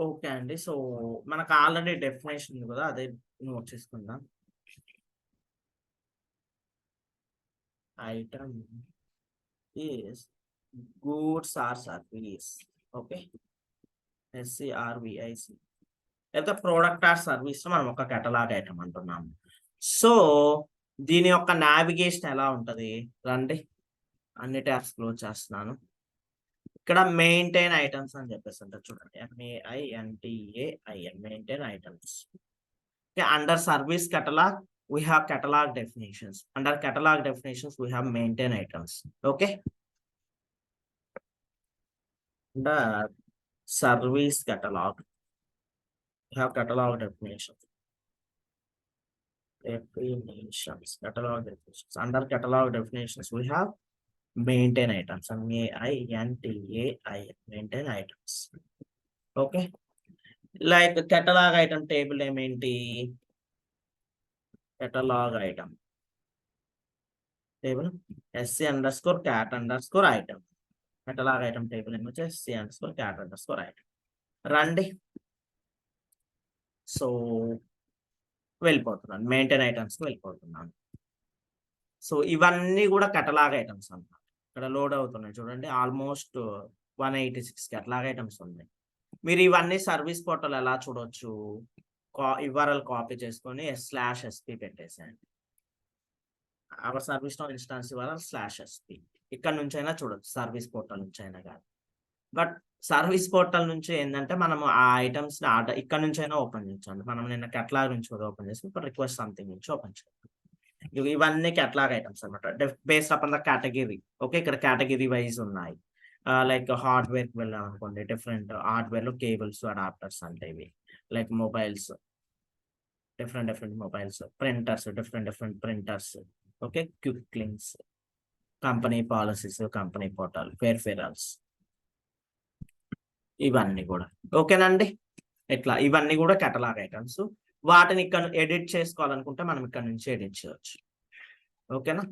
ఓకే అండి. సో మనకు ఆల్రెడీ డెఫినేషన్ ఉంది కదా, అదే నోట్ చేసుకుందాం. Item is goods or service. Okay, SCRVIC లేదా ప్రోడక్ట్ ఆర్ సర్వీస్ మనం ఒక కెటలాగ్ ఐటమ్ అంటున్నాము. సో దీని యొక్క నావిగేషన్ ఎలా ఉంటది? రండి, అన్ని ట్యాబ్స్ క్లోజ్ చేస్తున్నాను. ఇక్కడ మెయింటైన్ ఐటమ్స్ అని చెప్పేసి ఉంటుంది చూడండి, MAINTAIN, maintain items. Under service catalogue we have catalog definitions. Under catalog definitions we have maintain items. Okay, under service catalog we have catalog definitions. Catalog definitions. Under catalog definitions we have maintain items, and MAINTAIN, maintain items. Okay, like the catalog item table name ఏంటి? catalog item table SC_cat_item. catalog item table name వచ్చి SC_cat_item. రండి, so వెళ్ళిపోతున్నాను, maintain ఐటమ్స్కి వెళ్ళిపోతున్నాను. So ఇవన్నీ కూడా catalogue items అన్నమాట. ఇక్కడ load అవుతున్నాయి చూడండి, ఆల్మోస్ట్ 186 కెటలాగ్ ఐటమ్స్ ఉన్నాయి. మీరు ఇవన్నీ సర్వీస్ పోర్టల్ ఎలా చూడొచ్చు? URL కాపీ చేసుకొని /sp పెట్టేసేయండి. Our ServiceNow instance URL /sp. ఇక్కడ నుంచి అయినా చూడొచ్చు, సర్వీస్ పోర్టల్ నుంచి అయినా కాదు. బట్ సర్వీస్ పోర్టల్ నుంచి ఏంటంటే మనము ఆ ఐటమ్స్ ని ఆర్డర్ ఇక్కడ నుంచి అయినా ఓపెన్ చేయొచ్చు. మనం నిన్న కెటలాగ్ నుంచి ఓపెన్ చేసి ఇప్పుడు రిక్వెస్ట్ సంథింగ్ నుంచి ఓపెన్ చేయాలి. ఇవన్నీ కెటలాగ్ ఐటమ్స్ అనమాట, based upon the category. Okay, ఇక్కడ కేటగిరీ వైజ్ ఉన్నాయి. లైక్ హార్డ్వేర్ కి వెళ్ళాం అనుకోండి, డిఫరెంట్ హార్డ్వేర్ లో కేబుల్స్, అడాప్టర్స్ అంటే ఇవి. Like mobiles, different mobiles. Printers, different printers. Okay, quick links, company policies, company portal, peripherals, ఇవన్నీ కూడా. ఓకేనండి, ఇట్లా ఇవన్నీ కూడా కెటలాగ్ ఐటమ్స్. వాటిని ఇక్కడ ఎడిట్ చేసుకోవాలనుకుంటే మనం ఇక్కడ నుంచి ఎడిట్ చేయొచ్చు. ఓకేనా?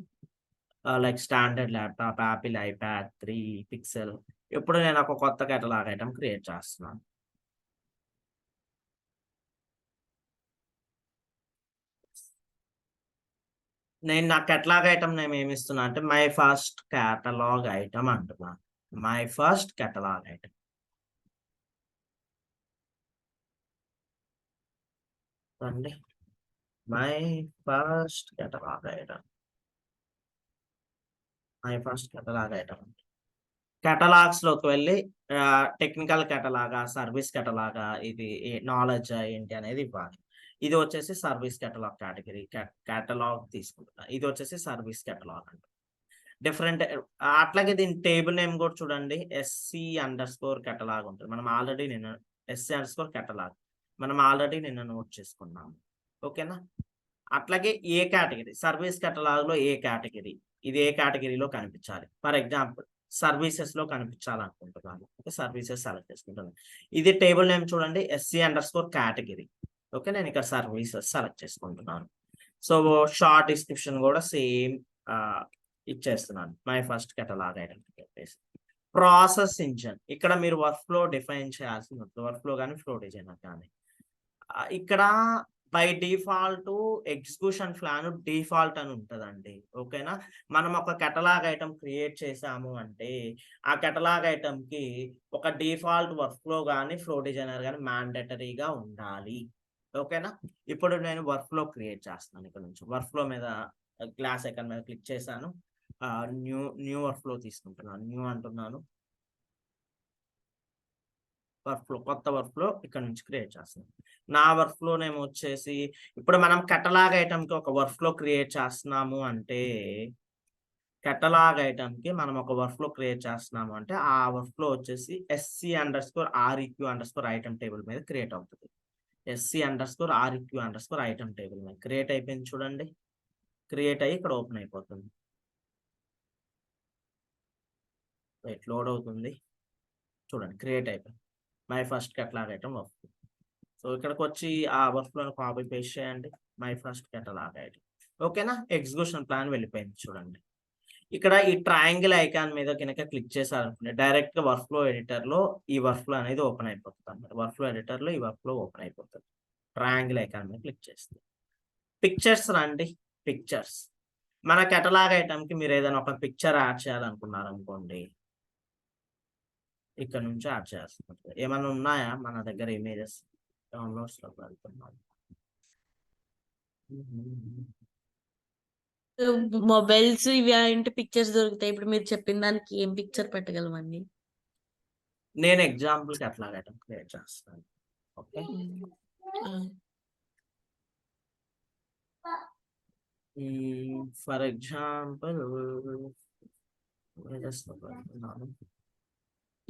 Like standard laptop, Apple iPad 3, pixel. ఇప్పుడు నేను ఒక కొత్త కెటలాగ్ ఐటమ్ క్రియేట్ చేస్తున్నాను. నేను నా కెటలాగ్ ఐటమ్ నేమ్ ఏమి ఇస్తున్నా అంటే మై ఫస్ట్ కెటలాగ్ ఐటమ్ అంటున్నాను. My first catalogue item. అండి, my first catalogue item, my first catalogue item. Catalogues లోకి వెళ్ళి టెక్నికల్ కేటలాగా, సర్వీస్ కేటలాగా, ఇది నాలెడ్జ్ ఏంటి అనేది ఇవ్వాలి. ఇది వచ్చేసి సర్వీస్ కేటలాగ్ కేటగిరీ, కేటలాగ్ తీసుకుంటున్నా. ఇది వచ్చేసి సర్వీస్ కేటలాగ్ అంట. డిఫరెంట్ అట్లాగే దీని టేబుల్ నేమ్ కూడా చూడండి, SC_కేటలాగ్ ఉంటుంది. మనం ఆల్రెడీ నిన్న SC_కేటలాగ్ మనం ఆల్రెడీ నిన్న నోట్ చేసుకున్నాము. ఓకేనా? అట్లాగే ఏ కేటగిరీ, సర్వీస్ కేటలాగ్ లో ఏ కేటగిరీ, ఇది ఏ కేటగిరీలో కనిపించాలి. ఫర్ ఎగ్జాంపుల్ సర్వీసెస్ లో కనిపించాలనుకుంటున్నాను. ఓకే, సర్వీసెస్ సెలెక్ట్ చేసుకుంటున్నాను. ఇది టేబుల్ నేమ్ చూడండి, SC_కేటగిరీ. ఓకే, నేను ఇక్కడ సర్వీసెస్ సెలెక్ట్ చేసుకుంటున్నాను. సో షార్ట్ డిస్క్రిప్షన్ కూడా సేమ్ ఇచ్చేస్తున్నాను, మై ఫస్ట్ కేటలాగ్ ఐటమ్ చెప్పేసి. ప్రాసెస్ ఇంజన్, ఇక్కడ మీరు వర్క్ ఫ్లో డిఫైన్ చేయాల్సి ఉంటుంది, వర్క్ ఫ్లో కానీ ఫ్లో డిజైనర్ కానీ. ఇక్కడ by default execution plan default అని ఉంటుందండి. ఓకేనా? మనం ఒక కేటలాగ్ ఐటమ్ క్రియేట్ చేసాము అంటే ఆ కేటలాగ్ ఐటమ్ కి ఒక డిఫాల్ట్ వర్క్ ఫ్లో కానీ ఫ్లో డిజైనర్ కానీ మ్యాండేటరీగా ఉండాలి. ఓకేనా? ఇప్పుడు నేను వర్క్ ఫ్లో క్రియేట్ చేస్తున్నాను. ఇక్కడ నుంచి వర్క్ ఫ్లో మీద గ్లాస్ ఐకాన్ మీద క్లిక్ చేశాను. న్యూ వర్క్ ఫ్లో తీసుకుంటున్నాను, న్యూ అంటున్నాను. వర్క్ ఫ్లో, కొత్త వర్క్ ఫ్లో ఇక్కడ నుంచి క్రియేట్ చేస్తున్నాను. నా వర్క్ ఫ్లో నేమ్ వచ్చేసి, ఇప్పుడు మనం కేటలాగ్ ఐటమ్ కి ఒక వర్క్ ఫ్లో క్రియేట్ చేస్తున్నాము అంటే, కేటలాగ్ ఐటమ్ కి మనం ఒక వర్క్ ఫ్లో క్రియేట్ చేస్తున్నాము అంటే ఆ వర్క్ ఫ్లో వచ్చేసి SC_REQ_ఐటమ్ టేబుల్ మీద క్రియేట్ అవుతుంది. SC_REQ_ఐటమ్ టేబుల్ మీద క్రియేట్ అయిపోయింది చూడండి. క్రియేట్ అయ్యి ఇక్కడ ఓపెన్ అయిపోతుంది. లోడ్ అవుతుంది చూడండి, క్రియేట్ అయిపోయింది my first catalog item work flow. So ఇక్కడికి వచ్చి ఆ వర్క్ ఫ్లోని కాపీ పేస్ట్ చేయండి, మై ఫస్ట్ కేటలాగ్ ఐటమ్. ఓకేనా? ఎగ్జిక్యూషన్ ప్లాన్ వెళ్ళిపోయింది చూడండి. ఇక్కడ ఈ ట్రయాంగిల్ ఐకాన్ మీద కనుక క్లిక్ చేశారనుకోండి, డైరెక్ట్ గా వర్క్ ఫ్లో ఎడిటర్ లో ఈ వర్క్ ఫ్లో అనేది ఓపెన్ అయిపోతుంది అన్నమాట. వర్క్ ఫ్లో ఎడిటర్ లో ఈ వర్క్ ఫ్లో ఓపెన్ అయిపోతుంది ట్రయాంగిల్ ఐకాన్ మీద క్లిక్ చేస్తే. పిక్చర్స్ రండి, పిక్చర్స్. మన కేటలాగ్ ఐటమ్ కి మీరు ఏదైనా ఒక పిక్చర్ యాడ్ చేయాలనుకున్నారు అనుకోండి, ఇక్కడ నుంచి యాడ్ చేయాల్సి ఉంటుంది. ఏమైనా ఉన్నాయా మన దగ్గర ఇమేజెస్? డౌన్లోడ్స్ లోకి వెళ్తున్నాం. మొబైల్స్ ఇవి అంటే పిక్చర్స్ దొరుకుతాయి. ఇప్పుడు మీరు చెప్పిన దానికి ఏం పిక్చర్ పెట్టగలమండి? నేను ఎగ్జాంపుల్ కేటలాగ్ ఐటమ్ క్రియేట్ చేస్తాను. ఓకే, ఫర్ ఎగ్జాంపుల్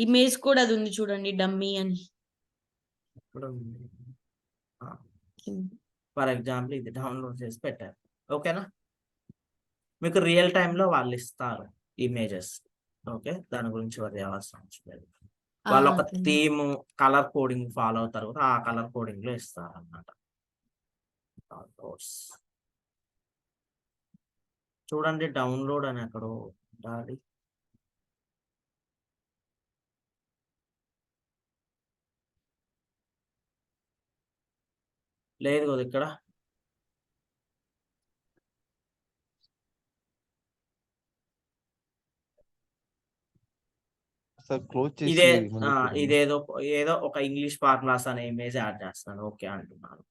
ఇమేజ్ కూడా అది ఉంది చూడండి, డమ్మీ అని. ఫర్ ఎగ్జాంపుల్ ఇది డౌన్లోడ్ చేసి పెట్టారు. ఓకేనా? మీకు రియల్ టైంలో వాళ్ళు ఇస్తారు ఇమేజెస్. ఓకే, దాని గురించి వరి అవసరం లేదు. వాళ్ళు ఒక థీమ్ కలర్ కోడింగ్ ఫాలో అవుతారు కదా, ఆ కలర్ కోడింగ్ లో ఇస్తారు అన్నమాట. చూడండి, డౌన్లోడ్ అని ఎక్కడో ఉండాలి. లేదు కదా ఇక్కడ. ఇదే ఏదో ఒక ఇంగ్లీష్ ఫార్ములాస్ అనే ఇమేజ్ యాడ్ చేస్తాను. ఓకే అంటున్నాను.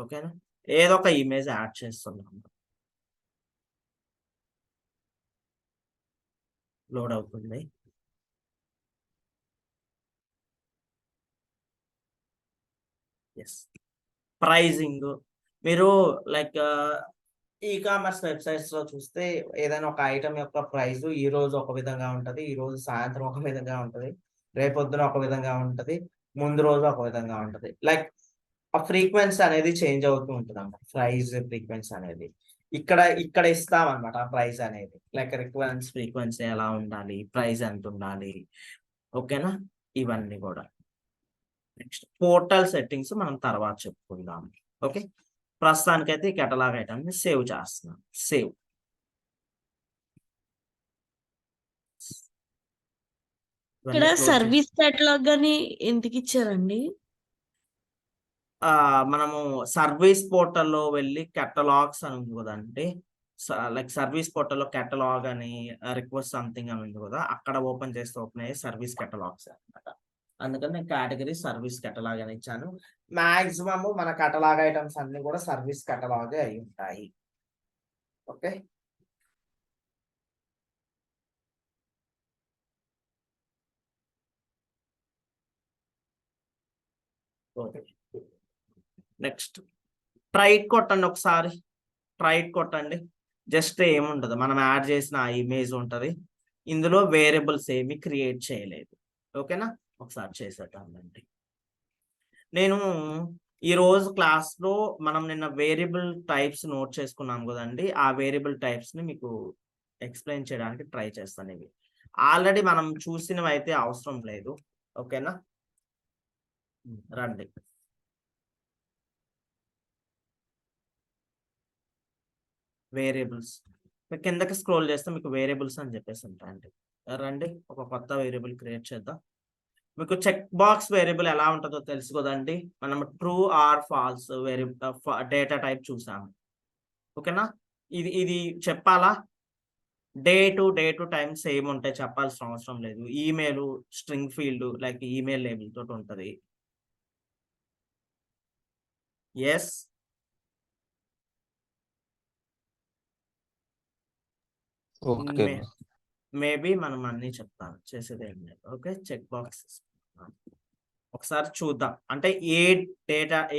ఓకేనా? ఏదో ఒక ఇమేజ్ యాడ్ చేస్తున్నాను. లోడ్ అవుతుంది. Yes, pricing. మీరు లైక్ ఈ-కామర్స్ వెబ్సైట్స్ లో చూస్తే ఏదైనా ఒక ఐటమ్ యొక్క ప్రైస్ ఈ రోజు ఒక విధంగా ఉంటది, ఈ రోజు సాయంత్రం ఒక విధంగా ఉంటది, రేపొద్దున ఒక విధంగా ఉంటది, ముందు రోజు ఒక విధంగా ఉంటది. లైక్ ఆ ఫ్రీక్వెన్సీ అనేది చేంజ్ అవుతూ ఉంటుంది అన్నమాట. ప్రైస్ ఫ్రీక్వెన్సీ అనేది ఇక్కడ ఇస్తాం అనమాట. ఆ ప్రైస్ అనేది లైక్ రిక్వైరెన్స్ ఫ్రీక్వెన్సీ ఎలా ఉండాలి, ప్రైస్ ఎంత ఉండాలి. ఓకేనా? ఇవన్నీ కూడా నెక్స్ట్ పోర్టల్ సెట్టింగ్స్ మనం తర్వాత చెప్పుకుందాం. ఓకే, ప్రస్తుతానికైతే ఈ కేటలాగ్ ఐటమ్ ని సేవ్ చేస్తున్నాం. సేవ్. ఇక్కడ సర్వీస్ కేటలాగ్ అని ఎందుకు ఇచ్చారండి? మనము సర్వీస్ పోర్టల్లో వెళ్ళి కేటలాగ్స్ అని ఉంది కదండి, లైక్ సర్వీస్ పోర్టల్లో కేటలాగ్ అని రిక్వెస్ట్ సంథింగ్ అని ఉంది కదా, అక్కడ ఓపెన్ చేస్తే ఓపెన్ అయ్యే సర్వీస్ కేటలాగ్స్ అనమాట. అందుకని నేను కేటగిరీ సర్వీస్ కేటలాగ్ అని ఇచ్చాను. మాక్సిమం మన కేటలాగ్ ఐటమ్స్ అన్ని కూడా సర్వీస్ కేటలాగే అయి ఉంటాయి. Okay, okay. నెక్స్ట్ ట్రైట్ కొట్టండి ఒకసారి. ట్రైట్ కొట్టండి. జస్ట్ ఏముండదు, మనం యాడ్ చేసిన ఆ ఇమేజ్ ఉంటది. ఇందులో వేరియబుల్స్ ఏమి క్రియేట్ చేయలేదు. ఓకేనా? ఒకసారి చేసేద్దామండి. నేను ఈరోజు క్లాస్లో మనం నిన్న వేరియబుల్ టైప్స్ నోట్ చేసుకున్నాం కదండి. ఆ వేరియబుల్ టైప్స్ ని మీకు ఎక్స్ప్లెయిన్ చేయడానికి ట్రై చేస్తాను. ఇవి ఆల్రెడీ మనం చూసినవి అయితే అవసరం లేదు. ఓకేనా? రండి. వేరియబుల్స్ కిందకి స్క్రోల్ చేస్తే మీకు వేరియబుల్స్ అని చెప్పేసి ఉంటాయండి. రండి, ఒక కొత్త వేరియబుల్ క్రియేట్ చేద్దాం. మీకు చెక్ బాక్స్ వేరియబుల్ ఎలా ఉంటుందో తెలుసు కదండి. మనం true or false data type చూసాము. ఓకేనా? ఇది చెప్పాలా? డే టు టైం సేమ్ ఉంటాయి, చెప్పాల్సిన అవసరం లేదు. Email string field like email label తోటి ఉంటది. Yes, okay. మేబీ మనం అన్ని చెప్తాను, చేసేది ఏం లేదు. ఓకే, చెక్ బాక్స్ ఒకసారి చూద్దాం. అంటే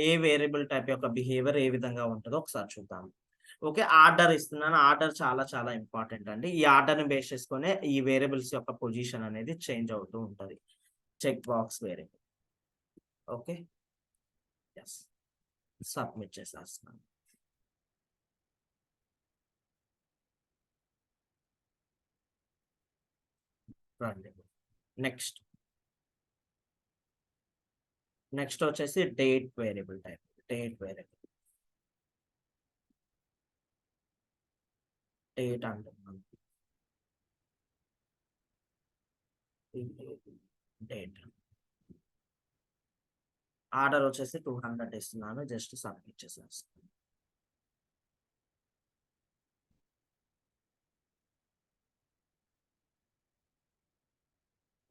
ఏ వేరియబుల్ టైప్ యొక్క బిహేవియర్ ఏ విధంగా ఉంటుందో ఒకసారి చూద్దాం. ఓకే, ఆర్డర్ ఇస్తున్నాను. ఆర్డర్ చాలా చాలా ఇంపార్టెంట్ అండి. ఈ ఆర్డర్ ని బేస్ చేసుకునే ఈ వేరియబుల్స్ యొక్క పొజిషన్ అనేది చేంజ్ అవుతూ ఉంటది. Check box variable. Okay, yes, submit చేసేస్తున్నాను. రండి. నెక్స్ట్ వచ్చేసి date variable type. Date variable date అంటున్నాను. డేట్ ఆర్డర్ వచ్చేసి 200 ఇస్తున్నాను. జస్ట్ సబ్మిట్ చేసేస్తాను.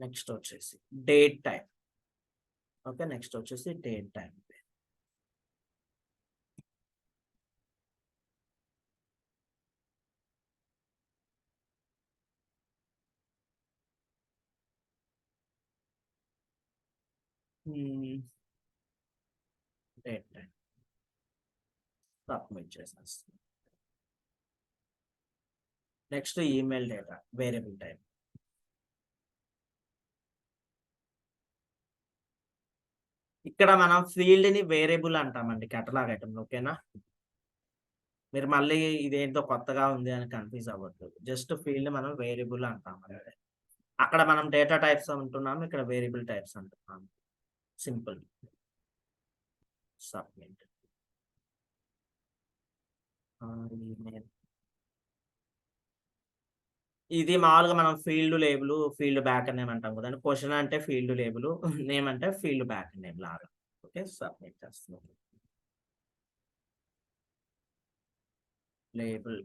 నెక్స్ట్ వచ్చేసి డేట్ టైం. ఓకే, నెక్స్ట్ వచ్చేసి date time. Date time submit చేసేస్తాను. Next email data variable time. ఇక్కడ మనం ఫీల్డ్ ని వేరియబుల్ అంటామండి కేటలాగ్ ఐటమ్. ఓకేనా? మీరు మళ్ళీ ఇదేంటో కొత్తగా ఉంది అని కన్ఫ్యూజ్ అవ్వద్దు. జస్ట్ ఫీల్డ్ మనం వేరియబుల్ అంటాం. అక్కడ మనం డేటా టైప్స్ అంటున్నాము, ఇక్కడ వేరియబుల్ టైప్స్ అంటున్నాము. సింపుల్. సబ్మిట్. ఇది మామూలుగా మనం field label, field back name అంటాం కదండి. క్వశ్చన్ అంటే ఫీల్డ్ లేబుల్, నేమ్ అంటే ఫీల్డ్ బ్యాక్ నేమ్ లాగా. ఓకే, సబ్మిట్ చేస్తున్నాం. లేబుల్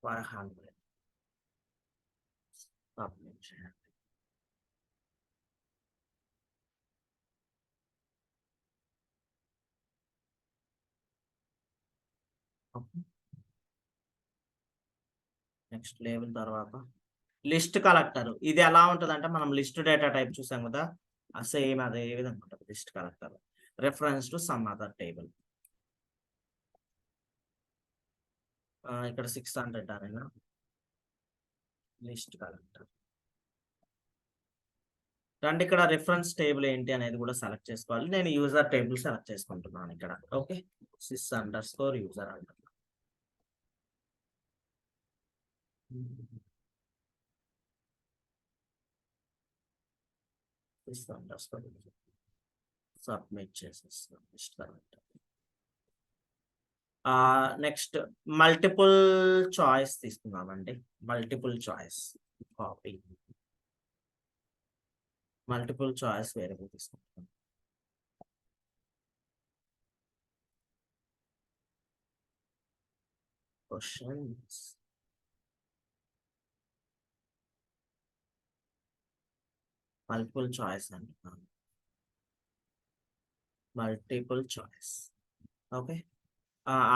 $500. సబ్మిట్ చేయండి. నెక్స్ట్ లేబుల్ తర్వాత లిస్ట్ కలెక్టర్. ఇది ఎలా ఉంటుంది అంటే, మనం లిస్ట్ డేటా టైప్ చూసాం కదా, సేమ్ అదే విధంగా ఉంటుంది. List collector reference to some other table. ఇక్కడ 600 అనేనా లిస్ట్ కలెక్టర్. రండి, ఇక్కడ రిఫరెన్స్ టేబుల్ ఏంటి అనేది కూడా సెలెక్ట్ చేసుకోవాలి. నేను యూజర్ టేబుల్ సెలెక్ట్ చేసుకుంటున్నాను ఇక్కడ. ఓకే, sys_user అంటున్నాను. సబ్మిట్ చేసేస్తాం. List collector. Next multiple choice తీసుకుందామండి. Multiple choice copy. Multiple choice variable తీసుకుంటాం. క్వశ్చన్స్. మల్టిపుల్ చాయిస్ అంటున్నాను, మల్టిపుల్ చాయిస్. ఓకే,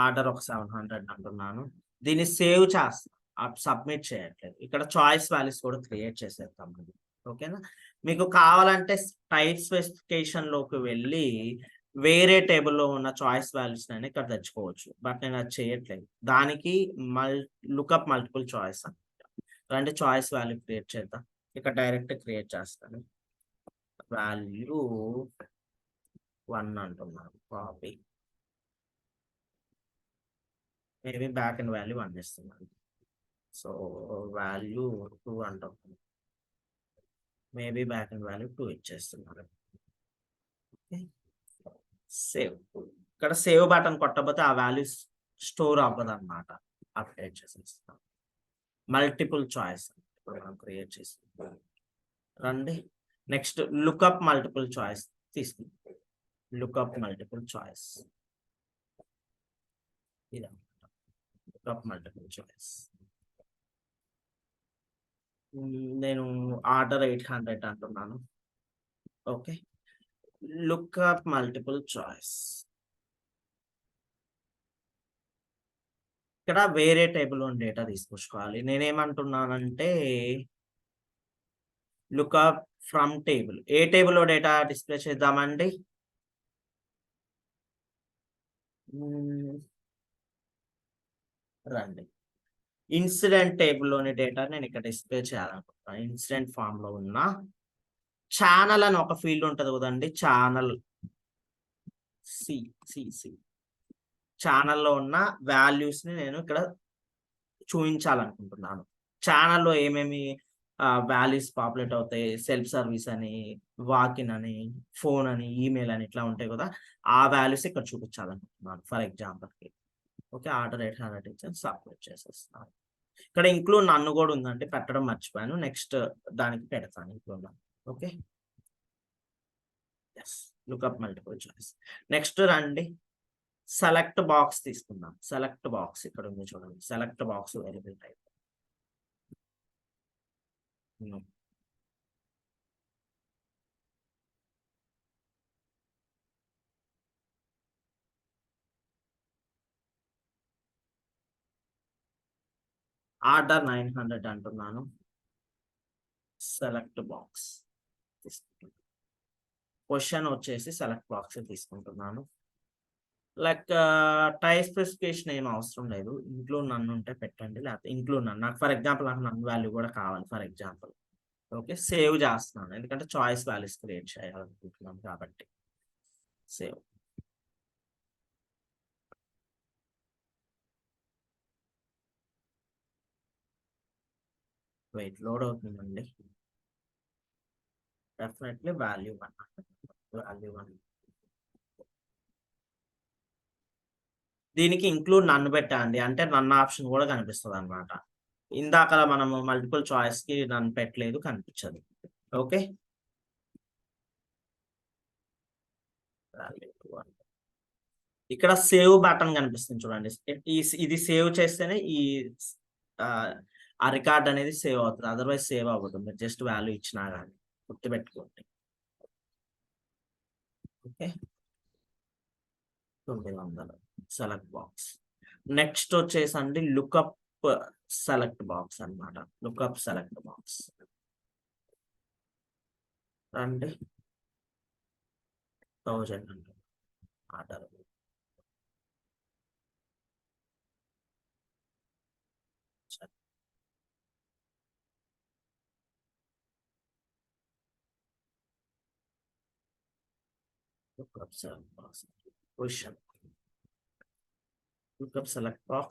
ఆర్డర్ ఒక 700 అంటున్నాను. దీన్ని సేవ్ చేస్తాం, సబ్మిట్ చేయట్లేదు. ఇక్కడ చాయిస్ వాల్యూస్ కూడా క్రియేట్ చేసేద్దాం. ఓకేనా, మీకు కావాలంటే టైప్ స్పెసిఫికేషన్ లోకి వెళ్ళి వేరే టేబుల్లో ఉన్న చాయిస్ వాల్యూస్ అని ఇక్కడ తెచ్చుకోవచ్చు, బట్ నేను అది చేయట్లేదు. దానికి లుకప్ మల్టిపుల్ చాయిస్ అంటే చాయిస్ వాల్యూ క్రియేట్ చేద్దాం. ఇక్కడ డైరెక్ట్ క్రియేట్ చేస్తాను, వాల్యూ 1 అంటున్నాను, copy, maybe back and value 1 ఇస్తున్నాను. సో వాల్యూ 2 అంటున్నాను, మేబీ బ్యాక్ అండ్ వాల్యూ 2 ఇచ్చేస్తున్నారు. సేవ్, ఇక్కడ సేవ్ బటన్ కొట్టకపోతే ఆ వాల్యూ స్టోర్ అవ్వదు అనమాట, అప్డేట్ చేసేస్తాం. మల్టిపుల్ చాయిస్ ఇప్పుడు మనం క్రియేట్ చేస్తాం. రండి, నెక్స్ట్ లుకప్ మల్టిపుల్ చాయిస్ తీసుకుంటాం. లుకప్ మల్టిపుల్ చాయిస్, ఇదన్నమాట లుకప్ మల్టిపుల్ చాయిస్. నేను ఆర్డర్ 800 అంటున్నాను. Okay, lookup multiple choice. ఇక్కడ వేరే టేబుల్ డేటా తీసుకొచ్చుకోవాలి. నేనేమంటున్నానంటే లుకప్ ఫ్రమ్ టేబుల్, ఏ టేబుల్లో డేటా డిస్ప్లే చేద్దామండి? రండి, ఇన్సిడెంట్ టేబుల్లోని డేటా నేను ఇక్కడ డిస్ప్లే చేయాలనుకుంటున్నాను. ఇన్సిడెంట్ ఫామ్ లో ఉన్న ఛానల్ అని ఒక ఫీల్డ్ ఉంటుంది కదండి, ఛానల్ సి ఛానల్లో ఉన్న వాల్యూస్ ని నేను ఇక్కడ చూపించాలనుకుంటున్నాను. ఛానల్లో ఏమేమి వాల్యూస్ పాపులేట్ అవుతాయి, సెల్ఫ్ సర్వీస్ అని, వాకిన్ అని, ఫోన్ అని, ఈమెయిల్ అని ఇట్లా ఉంటాయి కదా, ఆ వాల్యూస్ ఇక్కడ చూపించాలనుకుంటున్నాను ఫర్ ఎగ్జాంపుల్కి. ఓకే, ఆర్డర్ 800 ఇచ్చాను, సబ్మిట్ చేసేస్తాను. ఇక్కడ ఇంక్లూడ్ నన్ను కూడా ఉందండి, పెట్టడం మర్చిపోయాను, నెక్స్ట్ దానికి పెడతాను include none. Okay, yes, lookup multiple choice. Next రండి, సెలెక్ట్ బాక్స్ తీసుకుందాం. సెలెక్ట్ బాక్స్ ఇక్కడ ఉంది చూడండి, select box variable type. Order 900 అంటున్నాను, సెలెక్ట్ బాక్స్ తీసుకుంటున్నాను. క్వశ్చన్ వచ్చేసి సెలెక్ట్ బాక్స్ తీసుకుంటున్నాను. లైక్ టైప్ స్పెసిఫికేషన్ ఏం అవసరం లేదు, ఇంక్లూడ్ నన్ను ఉంటే పెట్టండి, లేకపోతే ఇంక్లూడ్ నన్ను, నాకు ఫర్ ఎగ్జాంపుల్ నాకు నన్ను వాల్యూ కూడా కావాలి ఫర్ ఎగ్జాంపుల్. ఓకే, సేవ్ చేస్తున్నాను ఎందుకంటే చాయిస్ వాల్యూస్ క్రియేట్ చేయాలనుకుంటున్నాను కాబట్టి. సేవ్, వెయిట్, లోడ్ అవుతుందండి. Definitely value 1. దీనికి ఇంక్లూడ్ నన్ను పెట్టండి అంటే నన్ను ఆప్షన్ కూడా కనిపిస్తుంది అనమాట. ఇందాక మనము మల్టిపుల్ చాయిస్ కి నన్ను పెట్టలేదు, కనిపించదు. ఓకే, ఇక్కడ సేవ్ బటన్ కనిపిస్తుంది చూడండి, ఇది సేవ్ చేస్తేనే ఆ రికార్డ్ అనేది సేవ్ అవుతుంది, అదర్వైజ్ సేవ్ అవ్వదు. మీరు జస్ట్ వాల్యూ ఇచ్చినా కానీ గుర్తుపెట్టుకోండి. Okay, 900 select box. నెక్స్ట్ వచ్చేసండి లుకప్ సెలెక్ట్ బాక్స్ అన్నమాట, లుకప్ సెలెక్ట్ బాక్స్. రండి, 1000 అంటే order. Lookup select box, position, lookup select box,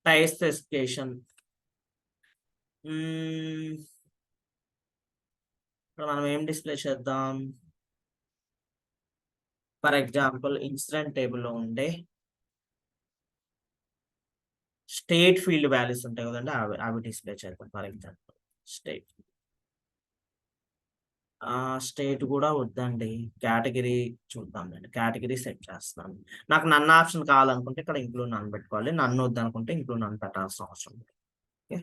type specification. ఇప్పుడు మనం ఏం డిస్ప్లే చేద్దాం? ఫర్ ఎగ్జాంపుల్ ఇన్సిడెంట్ టేబుల్లో ఉండే స్టేట్ ఫీల్డ్ వాల్యూస్ ఉంటాయి కదండి, అవి డిస్ప్లే చేద్దాం. ఫర్ ఎగ్జాంపుల్ స్టేట్ కూడా వద్దండి, కేటగిరీ చూద్దాం. నేను కేటగిరీ సెట్ చేస్తాను. నాకు నన్ను ఆప్షన్ కావాలనుకుంటే ఇక్కడ ఇంక్లూడ్ నన్ను పెట్టుకోవాలి, నన్ను వద్దనుకుంటే ఇంక్లూడ్ నన్ను పెట్టాల్సిన అవసరం లేదు. ఓకే,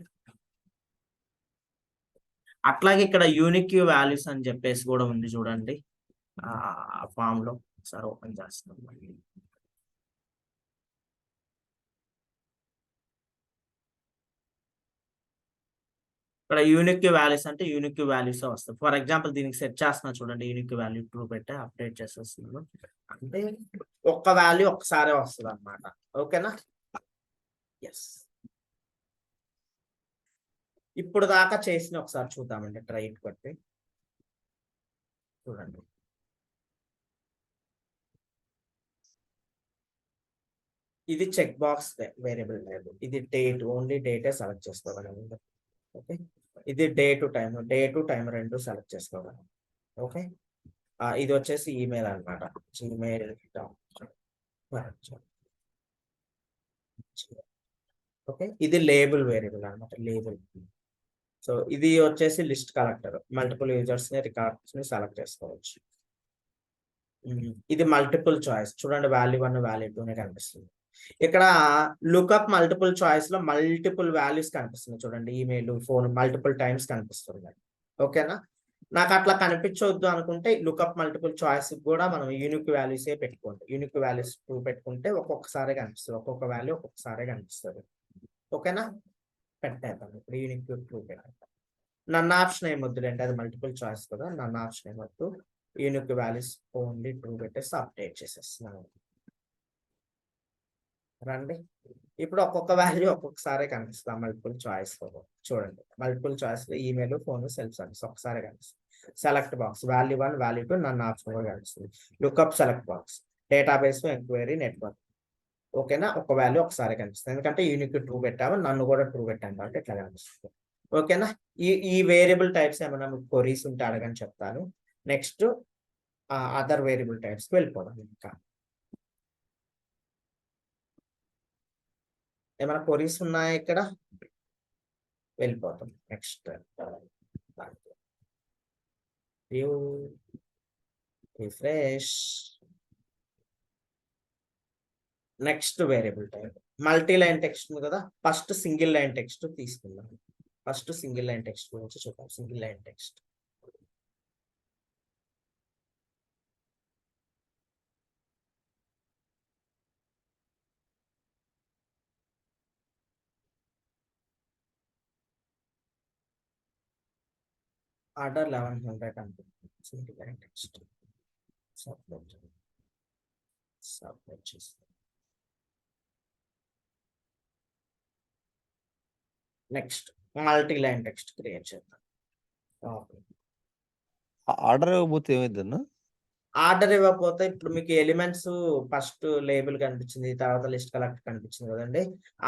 అట్లాగే ఇక్కడ యూనిక్ వాల్యూస్ అని చెప్పేసి కూడా ఉంది చూడండి, ఆ ఫామ్ లో ఒకసారి ఓపెన్ చేస్తున్నాం మళ్ళీ. ఇక్కడ యూనిక్ వాల్యూస్ అంటే యూనిక్ వాల్యూస్ వస్తాయి. ఫర్ ఎగ్జాంపుల్ దీనికి సెట్ చేస్తున్నా చూడండి, యూనిక్ వాల్యూ ట్రూ పెట్టి అప్డేట్ చేసేస్తున్నాను. అంటే ఒక్క వాల్యూ ఒక్కసారే వస్తుంది అనమాట. ఓకేనా? ఎస్. ఇప్పుడు దాకా చేసిన ఒకసారి చూద్దామండి, ట్రైట్ కొట్టి చూడండి. ఇది చెక్ బాక్స్ వేరియబుల్ టైప్, ఇది డేట్, ఓన్లీ డేటే సెలెక్ట్ చేసుకోగలం. ఓకే, ఇది డే టు టైం రెండు సెలెక్ట్ చేసుకోగలం. ఓకే, ఇది వచ్చేసి ఈమెయిల్ అనమాట, జీమెయిల్. ఓకే, ఇది లేబుల్ వేరియబుల్ అనమాట, లేబుల్. సో ఇది వచ్చేసి లిస్ట్ కలెక్టర్, మల్టిపుల్ యూజర్స్ ని రికార్డ్స్ ని సెలెక్ట్ చేసుకోవచ్చు. ఇది మల్టిపుల్ చాయిస్ చూడండి, వాల్యూ 1 వాల్యూ 2 నే కనిపిస్తుంది. ఇక్కడ లుకప్ మల్టిపుల్ చాయిస్ లో మల్టిపుల్ వాల్యూస్ కనిపిస్తుంది చూడండి, ఈమెయిల్, ఫోన్ మల్టిపుల్ టైమ్స్ కనిపిస్తుంది. ఓకేనా? నాకు అట్లా కనిపించవద్దు అనుకుంటే లుకప్ మల్టిపుల్ చాయిస్ కూడా మనం యూనిక్ వాల్యూస్ పెట్టుకోండి. యూనిక్ వాల్యూస్ 2 పెట్టుకుంటే ఒక్కొక్కసారి కనిపిస్తుంది, ఒక్కొక్క వాల్యూ ఒక్కొక్కసారి కనిపిస్తుంది. ఓకేనా? పెట్టేద్దాం ఇప్పుడు యూనిక్ 2 పెట్టేద్దాం. నన్న ఆప్షన్ ఏమొద్దులేండి, అది మల్టిపుల్ చాయిస్ కదా, నన్న ఆప్షన్ ఏమొద్దు. యూనిక్ వాల్యూస్ ఓన్లీ 2 పెట్టేసి అప్డేట్ చేసేస్తున్నాను. రండి, ఇప్పుడు ఒక్కొక్క వాల్యూ ఒక్కొక్కసారి కనిపిస్తుంది మల్టిపుల్ చాయిస్ లో. చూడండి, మల్టిపుల్ చాయిస్ లో ఈమెయిల్, ఫోన్, సెల్ఫ్ సర్వీస్ ఒకసారి కనిపిస్తుంది. సెలెక్ట్ బాక్స్ వాల్యూ 1 వాల్యూ 2 నన్ను ఆప్షన్ కూడా కనిపిస్తుంది. Lookup select box, database, enquiry, network. ఓకేనా? ఒక వాల్యూ ఒకసారి కనిపిస్తుంది, ఎందుకంటే యూనిక్ 2 పెట్టాము, నన్ను కూడా 2 పెట్టాను కాబట్టి ఇట్లా కనిపిస్తుంది. ఓకేనా? ఈ వేరియబుల్ టైప్స్ ఏమైనా మీకు క్వరీస్ ఉంటే అడగని చెప్తాను. నెక్స్ట్ అదర్ వేరియబుల్ టైప్స్ కి వెళ్ళిపోదాం. ఇంకా ఏమైనా క్వరీస్ ఉన్నాయా ఇక్కడ? వెళ్ళిపోతాం. Next view, refresh. Next variable type multi line text ఉంది కదా, ఫస్ట్ సింగిల్ లైన్ టెక్స్ట్ తీసుకుందాం. ఫస్ట్ సింగిల్ లైన్ టెక్స్ట్ గురించి చూద్దాం. సింగిల్ లైన్ టెక్స్ట్ ఆర్డర్ 1100 అనుకుంటుంది. సింగిల్ లైన్ టెక్స్ట్ సబ్మిట్ చేస్తాం. Next multi line text create చేద్దాం. ఆర్డర్ ఇవ్వకపోతే ఏమైందన్న? Order ఇవ్వకపోతే ఇప్పుడు మీకు ఎలిమెంట్స్ ఫస్ట్ లేబుల్ కనిపించింది, తర్వాత లిస్ట్ కలెక్ట్ కనిపించింది కదండి.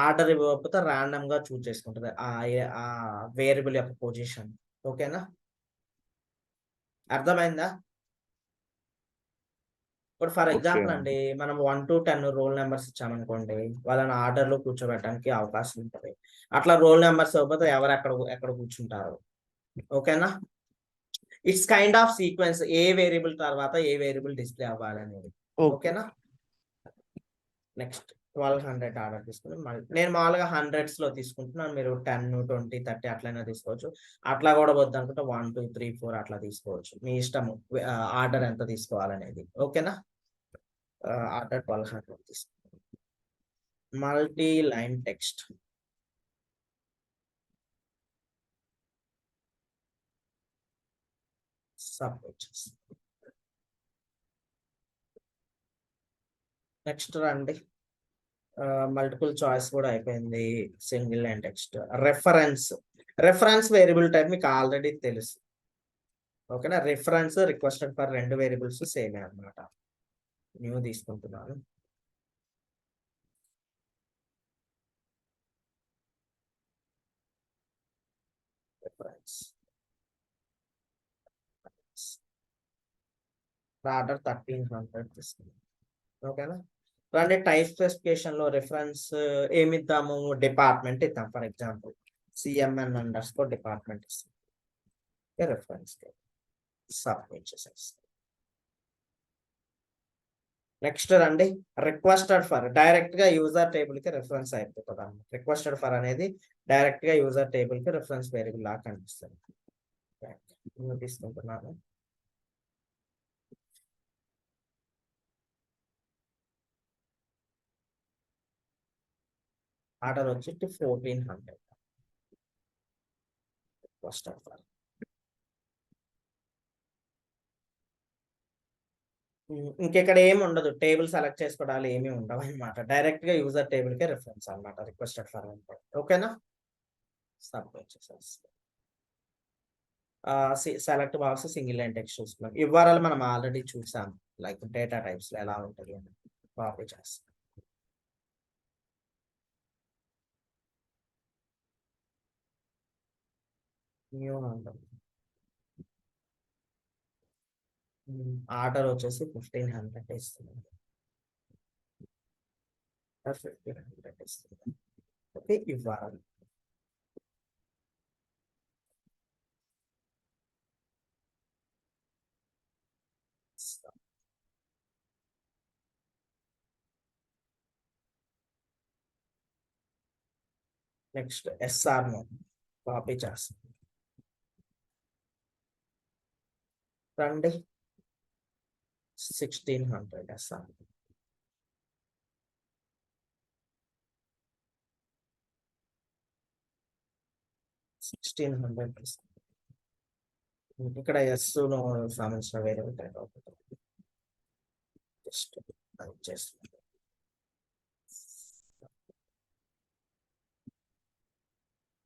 ఆర్డర్ ఇవ్వకపోతే ర్యాండమ్ గా చూస్ చేసుకుంటుంది ఆ వేరియబుల్ యొక్క పొజిషన్. ఓకేనా? అర్థమైందా? ఇప్పుడు ఫర్ ఎగ్జాంపుల్ అండి, మనం 1 to 10 రోల్ నెంబర్స్ ఇచ్చామనుకోండి, వాళ్ళని ఆర్డర్ లో కూర్చోబెట్టడానికి అవకాశం ఉంటుంది. అట్లా రోల్ నెంబర్స్ ఇవ్వకపోతే ఎవరు ఎక్కడ కూర్చుంటారు. ఓకేనా? It's kind of sequence, A variable తర్వాత ఏ వేరియబుల్ డిస్ప్లే అవ్వాలనేది. ఓకేనా? నెక్స్ట్ 1200 ఆర్డర్ తీసుకుని నేను మామూలుగా హండ్రెడ్స్ లో తీసుకుంటున్నాను, మీరు 10, 20, 30 అట్లయినా తీసుకోవచ్చు. అట్లా కూడా వద్దు అనుకుంటే 1, 2, 3, 4 అట్లా తీసుకోవచ్చు, మీ ఇష్టము ఆర్డర్ ఎంత తీసుకోవాలనేది. ఓకేనా? ఆర్డర్ 1200 తీసుకోండి. మల్టీ లైన్ టెక్స్ట్ సబ్మిట్ చేస్తాం. నెక్స్ట్ రండి, మల్టిపుల్ చాయిస్ కూడా అయిపోయింది. Single line text reference variable type మీకు ఆల్రెడీ తెలుసు. ఓకేనా? Reference requested for 2 variables same అన్నమాట. న్యూ తీసుకుంటున్నాను. రిఫరెన్స్ ఆర్డర్ 1300 తీసుకున్నాను. ఓకేనా? రండి, టైప్ స్పెసిఫికేషన్ లో రిఫరెన్స్ ఏమిద్దాము, డిపార్ట్మెంట్ ఇద్దాం. ఫర్ ఎగ్జాంపుల్ CMN_ డిపార్ట్మెంట్ ఇస్తాం. రిఫరెన్స్ సబ్మిట్ చేసేస్తాం. నెక్స్ట్ రండి, రిక్వెస్టెడ్ ఫర్ డైరెక్ట్ గా యూజర్ టేబుల్ కి రిఫరెన్స్ అయిపోతుంది. రిక్వెస్టెడ్ ఫర్ అనేది డైరెక్ట్ గా యూజర్ టేబుల్ కి రిఫరెన్స్ వేరియబుల్ లాగా కనిపిస్తుంది. తీసుకుంటున్నాను. ఆర్డర్ వచ్చి 1400 ఫస్ట్ ఆఫ్ ఆల్. ఇంకెక్కడ ఏమి ఉండదు, టేబుల్ సెలెక్ట్ చేసుకోవడాలు ఏమీ ఉండవు అనమాట. డైరెక్ట్ గా యూజర్ టేబుల్ కే రిఫరెన్స్ అనమాట రిక్వెస్టెడ్ ఫర్ ఇంపోర్ట్. ఓకేనా, సబ్మిట్ చేసేస్తాం. Select box single line text చూసుకున్నాం. ఇవ్వాలని మనం ఆల్రెడీ చూసాం, లైక్ డేటా టైప్స్ లో ఎలా ఉంటుంది అని. కాపీ చేస్తాం. న్యూ ఆర్డర్ వచ్చేసి 1500 ఇస్తున్నాం. 1500 ఇస్తున్నాం. ఓకే, ఇవ్వాలి. నెక్స్ట్ ఎస్ఆర్ కాపీ చేస్తాం. రండి 1600 ఎస్ఆర్. ఇక్కడ ఎస్ ను సంబంధించిన వేరే టైప్ అవుతుంది. జస్ట్ చేస్తుంది.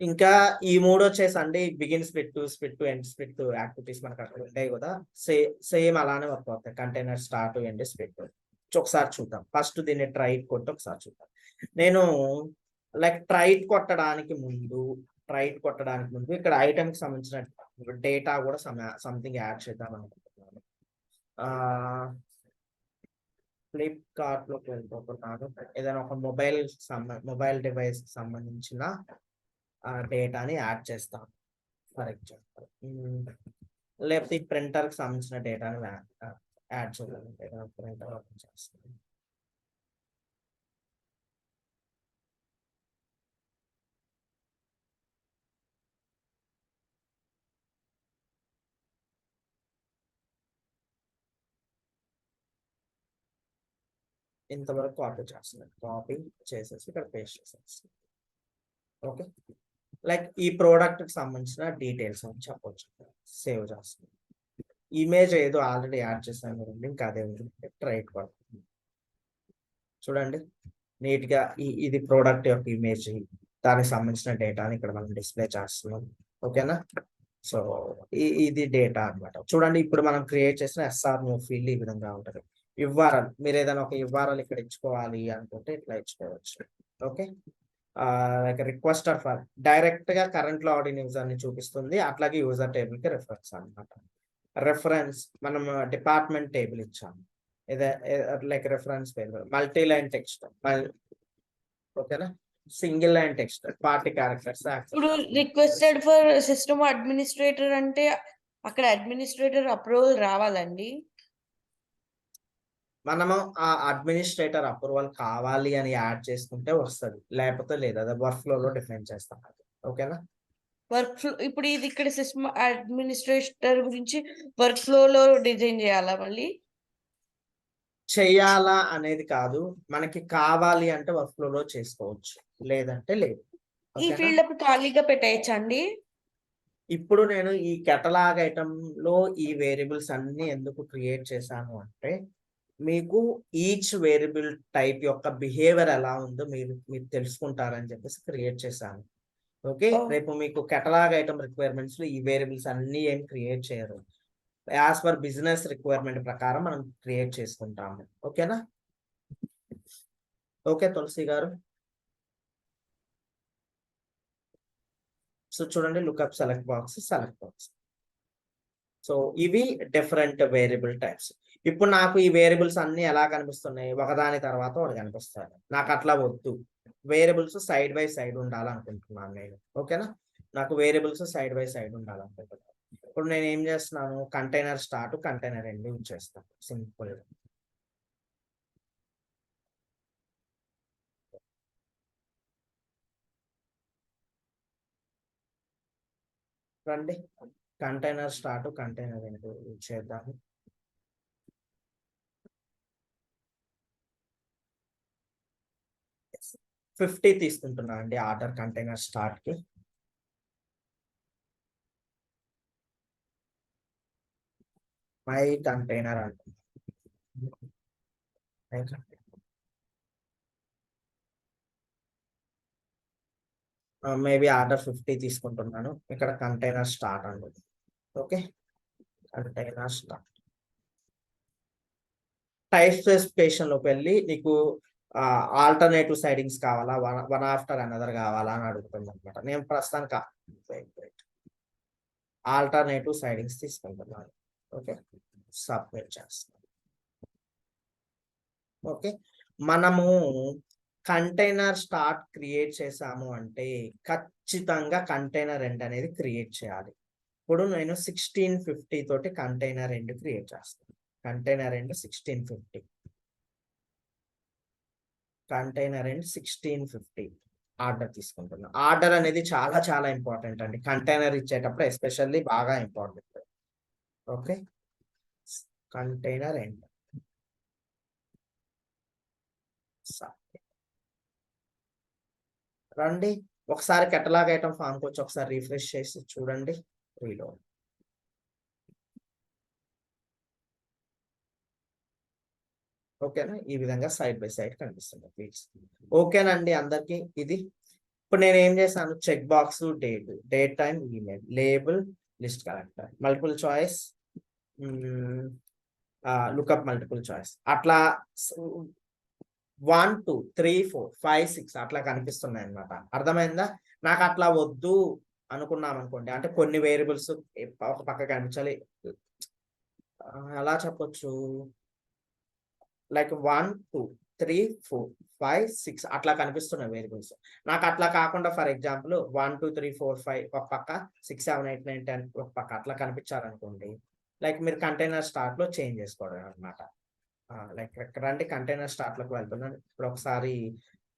ఇంకా ఈ మూడు వచ్చేసండి begin split, end split activities మనకు అక్కడ ఉంటాయి కదా, సేమ్ అలానే వర్క్ అవుతాయి. Container start, end, split. ఒకసారి చూద్దాం. ఫస్ట్ దీన్ని ట్రైట్ కొట్టి ఒకసారి చూద్దాం. నేను లైక్ ట్రైట్ కొట్టడానికి ముందు ఇక్కడ ఐటమ్ కి సంబంధించిన డేటా కూడా సంథింగ్ యాడ్ చేద్దాం అనుకుంటున్నాను. ఫ్లిప్కార్ట్ లోకి వెళ్ళిపోతున్నాను. ఏదైనా ఒక మొబైల్ డివైస్ కి సంబంధించిన డేటాని యాడ్ చేస్తాను. ఫర్ ఎగ్జాంపుల్, లేకపోతే ఈ ప్రింటర్ కి సంబంధించిన డేటాని యాడ్ చేయాలంటే ప్రింటర్ ఓపెన్ చేస్తాను. ఇంతవరకు కాపీ చేస్తున్నాను. కాపీ చేసేసి ఇక్కడ పేస్ట్ చేసేస్తాను. ఓకే, లైక్ ఈ ప్రోడక్ట్ కి సంబంధించిన డీటెయిల్స్ అని చెప్పొచ్చు. సేవ్ చేస్తాను. ఇమేజ్ ఏదో ఆల్రెడీ యాడ్ చేశాను, ఇంకా అదే ట్రైట్ పడుతుంది. చూడండి నీట్ గా ఇది ప్రోడక్ట్ యొక్క ఇమేజ్, దానికి సంబంధించిన డేటాని ఇక్కడ మనం డిస్ప్లే చేస్తున్నాం. ఓకేనా, సో ఇది డేటా అన్నమాట. చూడండి ఇప్పుడు మనం క్రియేట్ చేసిన ఎస్ఆర్ న్యూ ఫీల్డ్ ఈ విధంగా ఉంటుంది. ఇవ్వాలని మీరు ఏదైనా ఒక ఇవ్వాలని ఇక్కడ ఇచ్చుకోవాలి అనుకుంటే ఇట్లా ఇచ్చుకోవచ్చు. Okay, like requester for direct గా కరెంట్ లాగిన్ యూజర్ ని చూపిస్తుంది. అట్లాగే యూజర్ టేబుల్ కి రిఫరెన్స్ అన్నమాట. రెఫరెన్స్ మనం డిపార్ట్మెంట్ టేబుల్ ఇచ్చాము, లైక్ రెఫరెన్స్ పేరు మల్టీ లైన్ టెక్స్ట్. ఓకేనా, single line text, party characters. ఇప్పుడు రిక్వెస్టెడ్ ఫర్ సిస్టమ్ అడ్మినిస్ట్రేటర్ అంటే అక్కడ అడ్మినిస్ట్రేటర్ అప్రూవల్ రావాలండి. మనము ఆ అడ్మినిస్ట్రేటర్ అప్రూవల్ కావాలి అని యాడ్ చేసుకుంటే వస్తుంది, లేకపోతే లేదు. అదే వర్క్ ఫ్లో లో డిఫైన్ చేస్తాం. ఓకేనా, వర్క్ ఫ్లో ఇప్పుడు ఇది ఇక్కడ సిస్టమ్ అడ్మినిస్ట్రేటర్ గురించి వర్క్ ఫ్లో లో డిజైన్ చేయాలా మళ్ళీ? చెయ్యాలా అనేది కాదు, మనకి కావాలి అంటే వర్క్ ఫ్లో లో చేసుకోవచ్చు, లేదంటే లేదు. ఈ ఫీల్డ్ అప్పుడు ఖాళీగా పెట్టేయచ్చండి. ఇప్పుడు నేను ఈ కెటలాగ్ ఐటమ్ లో ఈ వేరియబుల్స్ అన్ని ఎందుకు క్రియేట్ చేశాను అంటే, మీకు ఈచ్ వేరియబుల్ టైప్ యొక్క బిహేవియర్ ఎలా ఉందో మీరు తెలుసుకుంటారని చెప్పేసి క్రియేట్ చేశాను. ఓకే, రేపు మీకు కెటలాగ్ ఐటమ్ రిక్వైర్మెంట్స్ లో ఈ వేరియబుల్స్ అన్ని ఏం క్రియేట్ చేయరు, యాజ్ పర్ బిజినెస్ రిక్వైర్మెంట్ ప్రకారం మనం క్రియేట్ చేసుకుంటాము. ఓకేనా, ఓకే తులసి గారు. సో చూడండి, లుక్అప్ సెలెక్ట్ బాక్స్. సో ఇవి డిఫరెంట్ వేరియబుల్ టైప్స్. ఇప్పుడు నాకు ఈ వేరియబుల్స్ అన్ని ఎలా కనిపిస్తున్నాయి, ఒకదాని తర్వాత ఒకటి కనిపిస్తాయి. నాకు అట్లా వద్దు, వేరియబుల్స్ సైడ్ బై సైడ్ ఉండాలనుకుంటున్నాను నేను. ఓకేనా, నాకు వేరియబుల్స్ సైడ్ బై సైడ్ ఉండాలనుకుంటున్నాను. ఇప్పుడు నేను ఏం చేస్తున్నాను, container start, container end use చేస్తాను. సింపుల్. రండి కంటైనర్ స్టార్ట్ కంటైనర్ ఎండ్ చేద్దాం. Yes. 50 తీసుకుంటున్నా అండి ఆర్డర్ కంటైనర్ స్టార్ట్ కి. మై కంటైనర్ అంటుంది. మేబీ ఆర్డర్ 50 తీసుకుంటున్నాను. ఇక్కడ కంటైనర్ స్టార్ట్ అండి. Okay, container start. Type specification లోకి వెళ్ళి నీకు ఆల్టర్నేటివ్ సైడింగ్స్ కావాలా, వన్ ఆఫ్టర్ అనదర్ కావాలా అని అడుగుతుంది అనమాట. నేను ప్రస్తుతానికి ఆల్టర్నేటివ్ సైడింగ్స్ తీసుకుంటున్నాను. ఓకే, సబ్మిట్ చేస్తాను. ఓకే, మనము కంటైనర్ స్టార్ట్ క్రియేట్ చేసాము అంటే ఖచ్చితంగా కంటైనర్ ఎండ్ అనేది క్రియేట్ చేయాలి. ఇప్పుడు నేను 1650 తోటి కంటైనర్ ఎండ్ క్రియేట్ చేస్తాను. Container end 1650, container end 1650 order తీసుకుంటున్నా. ఆర్డర్ అనేది చాలా చాలా ఇంపార్టెంట్ అండి. కంటైనర్ ఇచ్చేటప్పుడు ఎస్పెషల్లీ బాగా ఇంపార్టెంట్. ఓకే, కంటైనర్ ఎండ్ రండి. ఒకసారి కెటలాగ్ ఐటమ్ ఫామ్కి వచ్చి ఒకసారి రిఫ్రెష్ చేసి చూడండి. రీలోడ్. ఓకేనా, ఈ విధంగా సైడ్ బై సైడ్ కనిపిస్తుంది ఫీల్డ్స్. ఓకేనండి అందరికి. ఇది ఇప్పుడు నేను ఏం చేశాను, check box date time email label list collector multiple choice lookup multiple choice అట్లా 1 2 3 4 5 6 అట్లా కనిపిస్తున్నాయి అన్నమాట. అర్థమైందా? నాకు అట్లా వద్దు అనుకున్నాం అనుకోండి, అంటే కొన్ని వేరియబుల్స్ ఒక పక్క కనిపించాలి. ఎలా చెప్పొచ్చు, లైక్ 1 2 3 4 5 6 అట్లా కనిపిస్తున్నాయి వేరియబుల్స్. నాకు అట్లా కాకుండా ఫర్ ఎగ్జాంపుల్ 1 2 3 4 5 ఒక పక్క, 6 7 8 9 10 ఒక పక్క అట్లా కనిపించారనుకోండి, లైక్ మీరు కంటైనర్ స్టార్ట్ లో చేంజ్ చేసుకోవడం అనమాట. లైక్ రండి కంటైనర్ స్టార్ట్ లోకి వెళ్తున్నాను. ఇప్పుడు ఒకసారి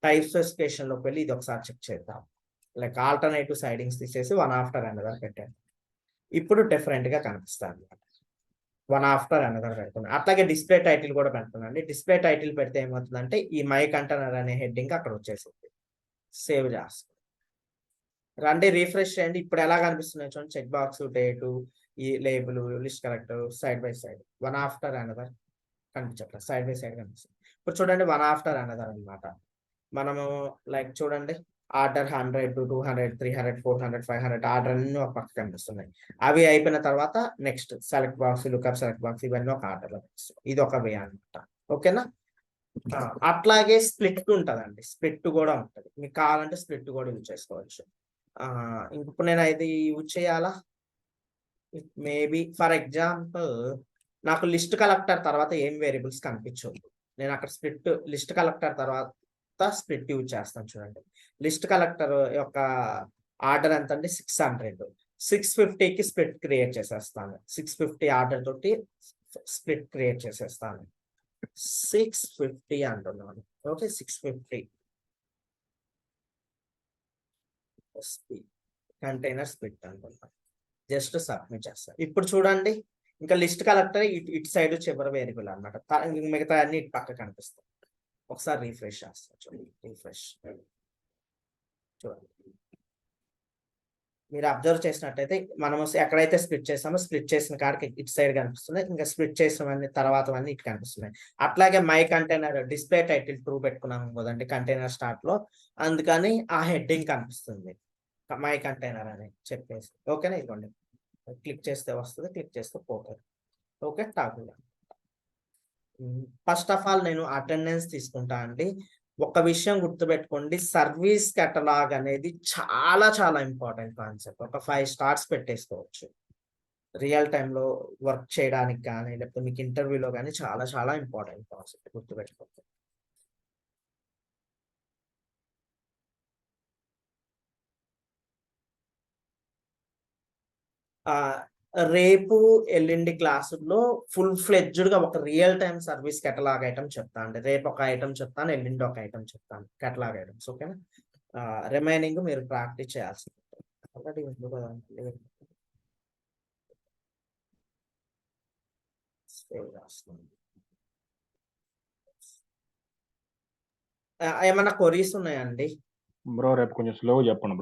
టైప్ స్పెసిఫికేషన్ లోకి వెళ్ళి ఇది ఒకసారి చెక్ చేద్దాం. లైక్ ఆల్టర్నేటివ్ సైడింగ్స్ తీసేసి వన్ ఆఫ్టర్ అనదర్ పెట్టాను. ఇప్పుడు డిఫరెంట్ గా కనిపిస్తాను. వన్ ఆఫ్టర్ అనదర్ పెడుతున్నాను. అట్లాగే డిస్ప్లే టైటిల్ కూడా పెడుతున్నాను. డిస్ప్లే టైటిల్ పెడితే ఏమవుతుందంటే ఈ మై కంటైనర్ అనే హెడ్డింగ్ అక్కడ వచ్చేసింది. సేవ్ చేస్తాను. రండి రిఫ్రెష్ చేయండి. ఇప్పుడు ఎలా కనిపిస్తున్నాయి చూడండి. చెక్ బాక్స్, డేటు, ఈ label, list collector, side by side one after another కనిపించట్లేదు, సైడ్ బై సైడ్ కనిపిస్తుంది. ఇప్పుడు చూడండి వన్ ఆఫ్టర్ అనదర్ అనమాట. మనము లైక్ చూడండి ఆర్డర్ 100 200 300 400 500 ఆర్డర్ అన్ని ఒక పక్క కనిపిస్తున్నాయి. అవి అయిపోయిన తర్వాత next select box, lookup select box ఇవన్నీ ఒక ఆర్డర్ లో కనిపిస్తుంది. ఇది ఒక వే అనమాట. ఓకేనా, అట్లాగే స్ప్లిట్ ఉంటదండి. స్ప్లిట్ కూడా ఉంటది. మీకు కావాలంటే స్ప్లిట్ కూడా యూజ్ చేసుకోవచ్చు. ఇప్పుడు నేను ఇది యూజ్ చేయాలా, మేబీ ఫర్ ఎగ్జాంపుల్ నాకు లిస్ట్ కలెక్టర్ తర్వాత ఏం వేరియబుల్స్ కనిపించవు. నేను అక్కడ స్ప్లిట్ లిస్ట్ కలెక్టర్ తర్వాత స్ప్లిట్ యూజ్ చేస్తాను. చూడండి లిస్ట్ కలెక్టర్ యొక్క ఆర్డర్ ఎంత అంటే 600, 650కి స్ప్లిట్ క్రియేట్ చేసేస్తాను. 650 ఆర్డర్ తోటి స్ప్లిట్ క్రియేట్ చేసేస్తాను. 650 అంటున్నాను. ఓకే, 650 కంటైనర్ స్ప్లిట్ అంటున్నాను. జస్ట్ సబ్మిట్ చేస్తాను. ఇప్పుడు చూడండి ఇంకా లిస్ట్ కలెక్టర్ ఇటు సైడ్ చివరి వేరియబుల్ అనమాట. మిగతా అన్ని ఇటు పక్క కనిపిస్తాయి. ఒకసారి రిఫ్రెష్ చేస్తాను. చూడండి రిఫ్రెష్ చూడండి. మీరు అబ్జర్వ్ చేసినట్టయితే మనము ఎక్కడైతే స్ప్లిట్ చేస్తామో స్ప్లిట్ చేసిన కాడికి ఇటు సైడ్ కనిపిస్తున్నాయి. ఇంకా స్ప్లిట్ చేసినవన్నీ తర్వాత ఇటు కనిపిస్తున్నాయి. అట్లాగే my container display title true పెట్టుకున్నాము కదండి కంటైనర్ స్టార్ట్ లో, అందుకని ఆ హెడ్డింగ్ కనిపిస్తుంది మై కంటైనర్ అని చెప్పేసి. ఓకేనా, ఇదిగోండి క్లిక్ చేస్తే వస్తుంది, క్లిక్ చేస్తే పోతుంది. Okay, toggle. First of all నేను అటెండెన్స్ తీసుకుంటా అండి. ఒక విషయం గుర్తుపెట్టుకోండి, సర్వీస్ కెటలాగ్ అనేది చాలా చాలా ఇంపార్టెంట్ కాన్సెప్ట్. ఒక 5 స్టార్స్ పెట్టేసుకోవచ్చు. రియల్ టైంలో వర్క్ చేయడానికి కానీ లేకపోతే మీకు ఇంటర్వ్యూలో కానీ చాలా చాలా ఇంపార్టెంట్ కాన్సెప్ట్, గుర్తుపెట్టుకోండి. రేపు ఎల్లుండి క్లాసుల్లో ఫుల్ ఫ్లెడ్జ్డ్ గా ఒక real time service catalogue item చెప్తాను అండి. రేపు ఒక ఐటమ్ చెప్తాను, ఎల్లుండి ఒక ఐటమ్ చెప్తాను, కెటలాగ్ ఐటమ్స్. ఓకేనా, రిమైనింగ్ మీరు ప్రాక్టీస్ చేయాల్సింది. ఆల్రెడీ ఉంది కదా. సేవ్ చేస్తున్నాను. ఏమన్నా కొరీస్ ఉన్నాయండి? బ్రో రేపు కొంచెం స్లోగా చెప్పండి.